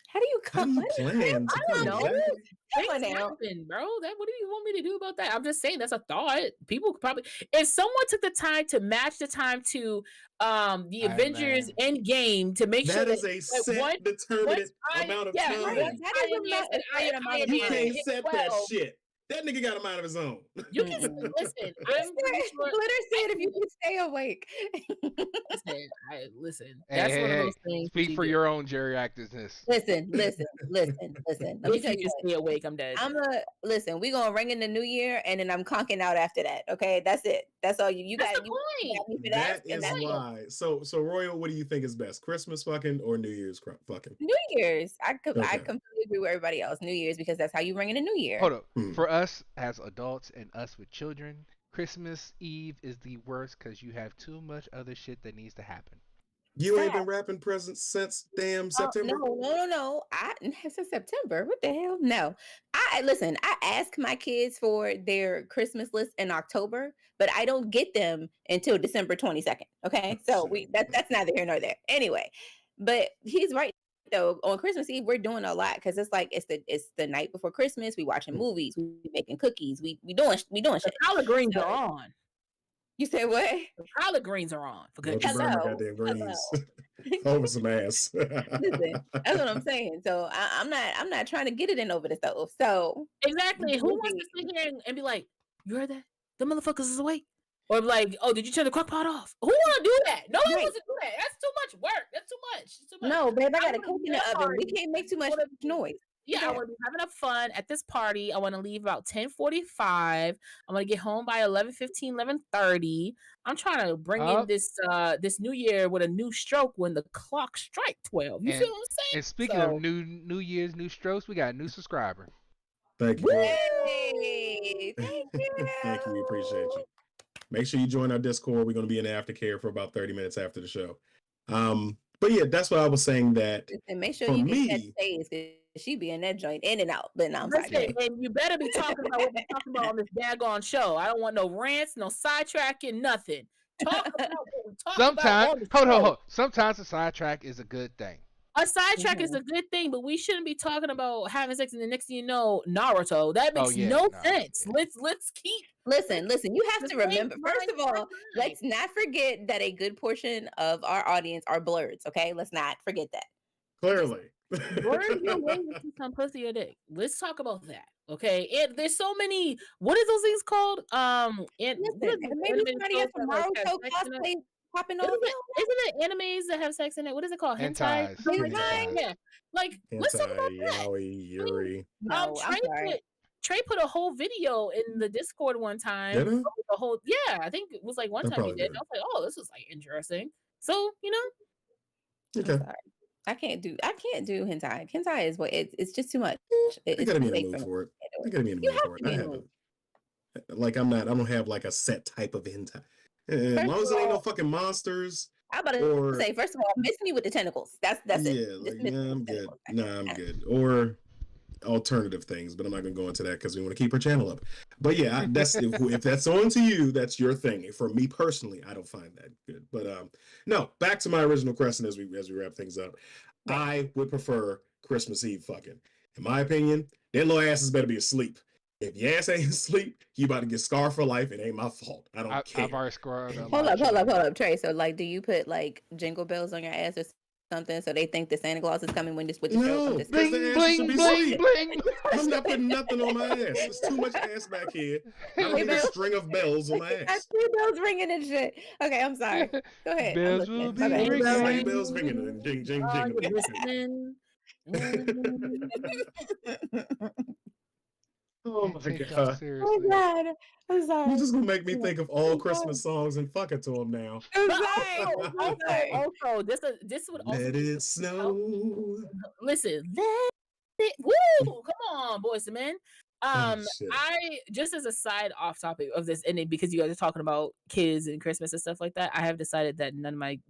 How do you How do come? you plan to I don't come know. back? Come on Things now. happen, bro. What do you want me to do about that? I'm just saying that's a thought. People could probably, if someone took the time to match the time to the Iron Avengers Man. Endgame to make sure That that is a set once determinate I- amount of yeah, time. once That is Iron a Man ma- said, a I am certain amount Iron of You Man, time. can't hit set 12. that shit. That nigga got a mind of his own. You can listen. I'm pretty sure. Glitter said if you can stay awake. Listen. Hey, That's hey, one of hey, those things. that Speak you for do. your own geriatricness. listen. Let me If tell you you. just stay awake, I'm dead. Listen. We gonna ring in the new year, and then I'm conking out after that. Okay, that's it. That's all you That's got. the You point. got me for That and is that's it. why. So Royal, what do you think is best? Christmas fucking or New Year's fucking? New Year's. I Okay. completely agree with everybody else. New Year's because that's how you ring in the new year. Hold up. Hmm. For us as adults and us with children, Christmas Eve is the worst because you have too much other shit that needs to happen. You ain't been wrapping presents since damn September. No. Since September. What the hell? No. Listen. I ask my kids for their Christmas list in October, but I don't get them until December 22nd. Okay, so that's neither here nor there. Anyway, but he's right though. On Christmas Eve, we're doing a lot because it's like it's the night before Christmas. We watching movies. We making cookies. We doing The shit. collard greens So- are on. You said what? The collard greens are on. For Don't goodness you burn my Hello. goddamn greens over some ass. Listen, that's what I'm saying. So I'm not trying to get it in over the stove. So Exactly. Who wants to sit here and be like, you heard that? The motherfuckers is awake. Or be like, oh, did you turn the crock pot off? Who want to do that? Nobody Right. wants to do that. That's too much work. That's too much. It's too much. no, babe, I got a wanna cake be in the at a oven. We party. can't make too much wanna be- noise. Yeah, I Yeah. want to be having a fun at this party. I want to leave about 10:45. I'm gonna get home by 11:15, 11:30. I'm trying to bring in Up. this new year with a new stroke when the clock strike 12. You And- feel what I'm saying? And speaking So- of New Year's, new strokes, we got a new subscriber. Thank you. Royal. Hey, thank you. Thank you. We appreciate you. Make sure you join our Discord. We're going to be in aftercare for about 30 minutes after the show. But yeah, that's what I was saying that And make sure For you can catch me- stays because she be in that joint in and out. But no, I'm sorry. Listen, and you better be talking about what we're talking about on this daggone show. I don't want no rants, no sidetracking, nothing. Talk about what we talk about on the show. Sometimes a sidetrack is a good thing. A sidetrack is a good thing, but we shouldn't be talking about having sex and the next thing you know, Naruto. That makes no sense. Yeah. Let's keep Listen, you have to remember, first of all, let's not forget that a good portion of our audience are blurs, okay? Let's not forget that. Clearly. Where your way to some pussy or dick. Let's talk about that. Okay. And there's so many, what is those things called? And maybe somebody has some Naruto cosplay popping on. Isn't it animes that have sex in it? What is it called? Hentai? Hentai. Yeah. Like, let's talk about that. Yuri. No, Trey put a whole video in the Discord one time. Did he? I think it was like one time he did. I was like, oh, this is like interesting. So, Okay. I can't do hentai. Hentai is it's just too much. I gotta be in the mood for it. I gotta be in the mood for it. I haven't. Like I don't have like a set type of hentai. As long as it ain't no fucking monsters. How about to say, first of all, miss me with the tentacles. That's it. Yeah, I'm good. Nah, I'm good. Or alternative things, but I'm not gonna go into that because we want to keep our channel up. But yeah, that's if that's on to you, that's your thing. For me personally, I don't find that good. But no, back to my original question as we wrap things up. Right. I would prefer Christmas Eve fucking. In my opinion, their little asses better be asleep. If your ass ain't asleep, you about to get scarred for life. It ain't my fault. I don't care. I've already scarred. Hold up, Trey. So like, do you put like jingle bells on your ass or something so they think the Santa Claus is coming when this with the no, bling, bling, bling, bling. I'm not putting nothing on my ass. There's too much ass back here. I don't need a string of bells on my ass. I see bells ringing and shit. Okay, I'm sorry. Go ahead. Bells will be ringing. Bells ringing and ding, ding, ding. Oh my god! Oh god! I'm sorry. You're just gonna make me think of all Christmas songs and fuck it to them now. Also, this would also let it snow. Listen, let it. Woo! Come on, boys and men. I just as a side off topic of this, and because you guys are talking about kids and Christmas and stuff like that, I have decided that none of my,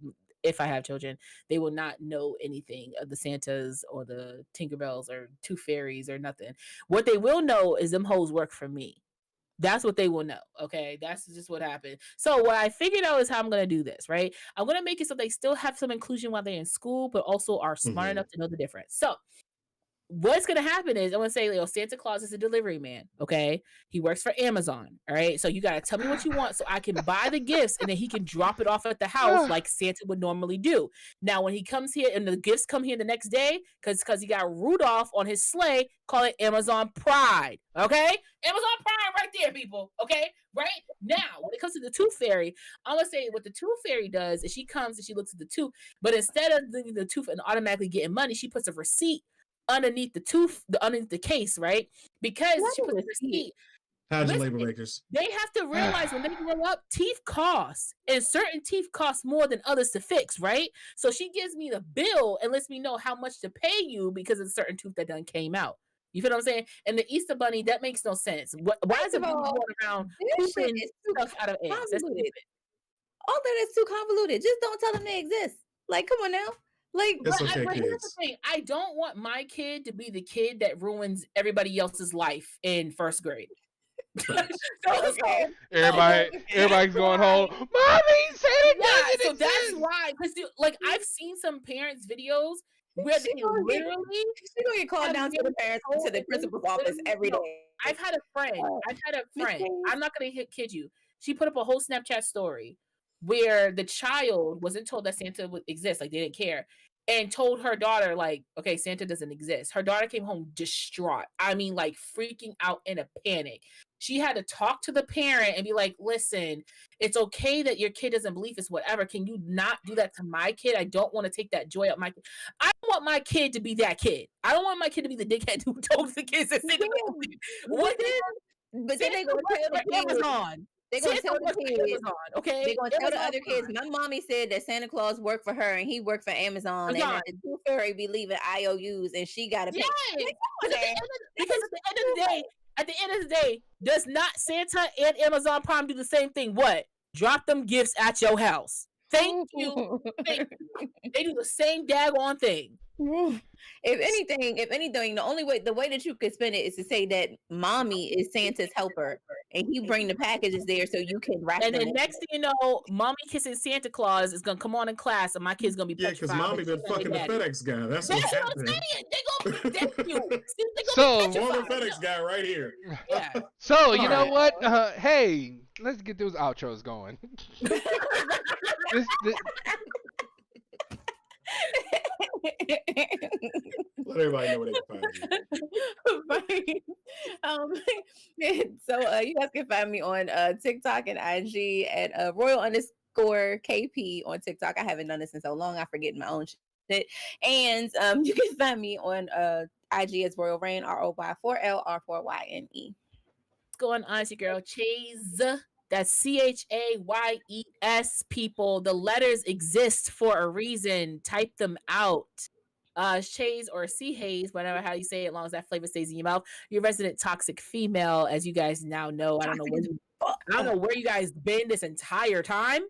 if I have children, they will not know anything of the Santas or the Tinkerbells or Tooth Fairies or nothing. What they will know is them hoes work for me. That's what they will know. Okay. That's just what happened. So what I figured out is how I'm going to do this, right? I'm going to make it so they still have some inclusion while they're in school, but also are smart enough to know the difference. So what's going to happen is I'm going to say, Santa Claus is a delivery man. Okay. He works for Amazon. All right. So you got to tell me what you want so I can buy the gifts and then he can drop it off at the house like Santa would normally do. Now, when he comes here and the gifts come here the next day, because he got Rudolph on his sleigh, call it Amazon Pride. Okay. Amazon Pride right there, people. Okay. Right now, when it comes to the Tooth Fairy, I'm going to say what the Tooth Fairy does is she comes and she looks at the tooth, but instead of the tooth and automatically getting money, she puts a receipt underneath underneath the case, right? Because she put the receipt. How's your labor makers? They have to realize when they grow up, teeth cost, and certain teeth cost more than others to fix, right? So she gives me the bill and lets me know how much to pay you because of a certain tooth that done came out. You feel what I'm saying? And the Easter Bunny, that makes no sense. Why is it going around pooping stuff out of eggs? That's stupid. All that is too convoluted. Just don't tell them they exist. Like, come on now. Like, it's okay, but here's the thing. I don't want my kid to be the kid that ruins everybody else's life in first grade. Everybody's going home. Mommy said it. So that's why, because like I've seen some parents' videos where they literally she's gonna get called down to the parents to the principal's office every day. I've had a friend. I'm not gonna kid you. She put up a whole Snapchat story where the child wasn't told that Santa would exist, like they didn't care, and told her daughter, like, okay, Santa doesn't exist. Her daughter came home distraught. I mean, like freaking out in a panic. She had to talk to the parent and be like, listen, it's okay that your kid doesn't believe it's whatever. Can you not do that to my kid? I don't want to take that joy out my kid. I don't want my kid to be that kid. I don't want my kid to be the dickhead who told the kids that Santa doesn't believe. But then they go tell the Amazon. They're going to tell the kids, okay? They're going to tell the other kids, my mommy said that Santa Claus worked for her and he worked for Amazon. And then the Tooth Fairy be leaving IOUs and she got to pay. Because at the end of the day, does not Santa and Amazon Prime do the same thing? What? Drop them gifts at your house. Thank you. They do the same daggone thing. If anything, the way that you could spin it is to say that mommy is Santa's helper, and he bring the packages there so you can wrap And them. then next thing you know, mommy kissing Santa Claus is gonna come on in class, and my kid's gonna be Yeah, because petrified. mommy been fucking the FedEx guy. That's what's That's what I'm happening. saying. They gonna be dead you. See, they gonna So- be Former petrified. FedEx guy right here. Yeah. So you know Alright. what? Hey, let's get those outros going. this, Let everybody know where they can find you. Right. So you guys can find me on TikTok and IG at Royal_KP on TikTok. I haven't done this in so long. I forget my own shit. And you can find me on IG as Royal Rain, ROY4LR4YNE. What's going on, it's your girl Chase. That's CHAYES, people. The letters exist for a reason. Type them out. Chase or C Hayes, whatever how you say it, as long as that flavor stays in your mouth. Your resident toxic female, as you guys now know. I don't know where you guys been this entire time.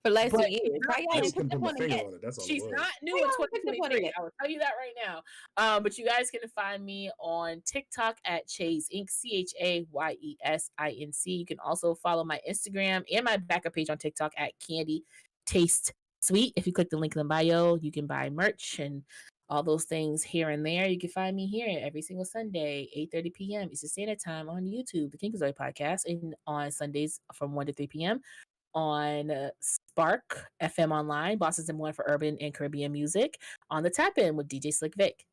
For the last 2 But years. Why y'all I ain't just put couldn't the put my one finger yet? on it. That's all She's it was. not new Why in y'all put the one 2023. yet? I will tell you that right now. But you guys can find me on TikTok at Chase Inc. CHAYESINC. You can also follow my Instagram and my backup page on TikTok at Candy Taste Sweet. If you click the link in the bio, you can buy merch and all those things here and there. You can find me here every single Sunday, 8:30 p.m. Eastern Standard Time on YouTube, the Kinkazoid Podcast, and on Sundays from 1 to 3 p.m. on Spark FM Online, Boston's #1 for urban and Caribbean music, on the Tap In with DJ Slick Vic.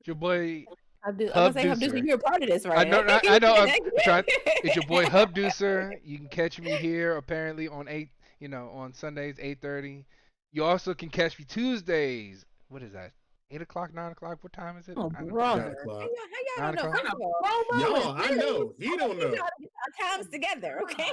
your boy. I'm gonna Hub say, Hub Deucer. Deucer, you're a part of this, I right? know. It's your boy Hub Deucer. You can catch me here apparently on on Sundays 8:30. You also can catch me Tuesdays. What is that? 8 o'clock, 9 o'clock. What time is it? Oh, I don't know. brother. How y'all 9 don't know? o'clock. First of all, Y'all, I know. He don't we know. gotta get our times together, okay?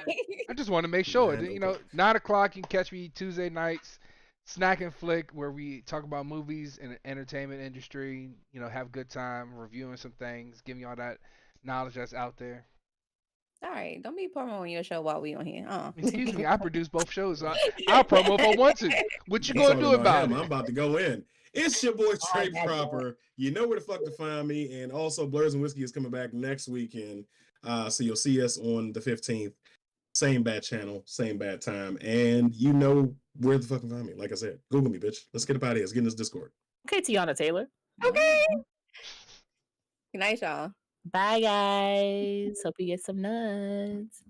I just want to make sure. Man, that, okay. 9 o'clock. You can catch me Tuesday nights, Snack and Flick, where we talk about movies and the entertainment industry. Have a good time, reviewing some things, giving y'all that knowledge that's out there. All right, don't be promoting your show while we on here. Excuse me, I produce both shows. I'll promo if I want to. What you You gonna talking do about him, it? I'm about to go in. It's your boy Trey that's Proper. You know where the fuck to find me. And also, Blurs and Whiskey is coming back next weekend. So you'll see us on the 15th. Same bad channel, same bad time. And you know where the fuck to find me. Like I said, Google me, bitch. Let's get up out of here. Let's get in this Discord. Okay, Tiana Taylor. Okay. Good night, y'all. Bye, guys. Hope you get some nuts.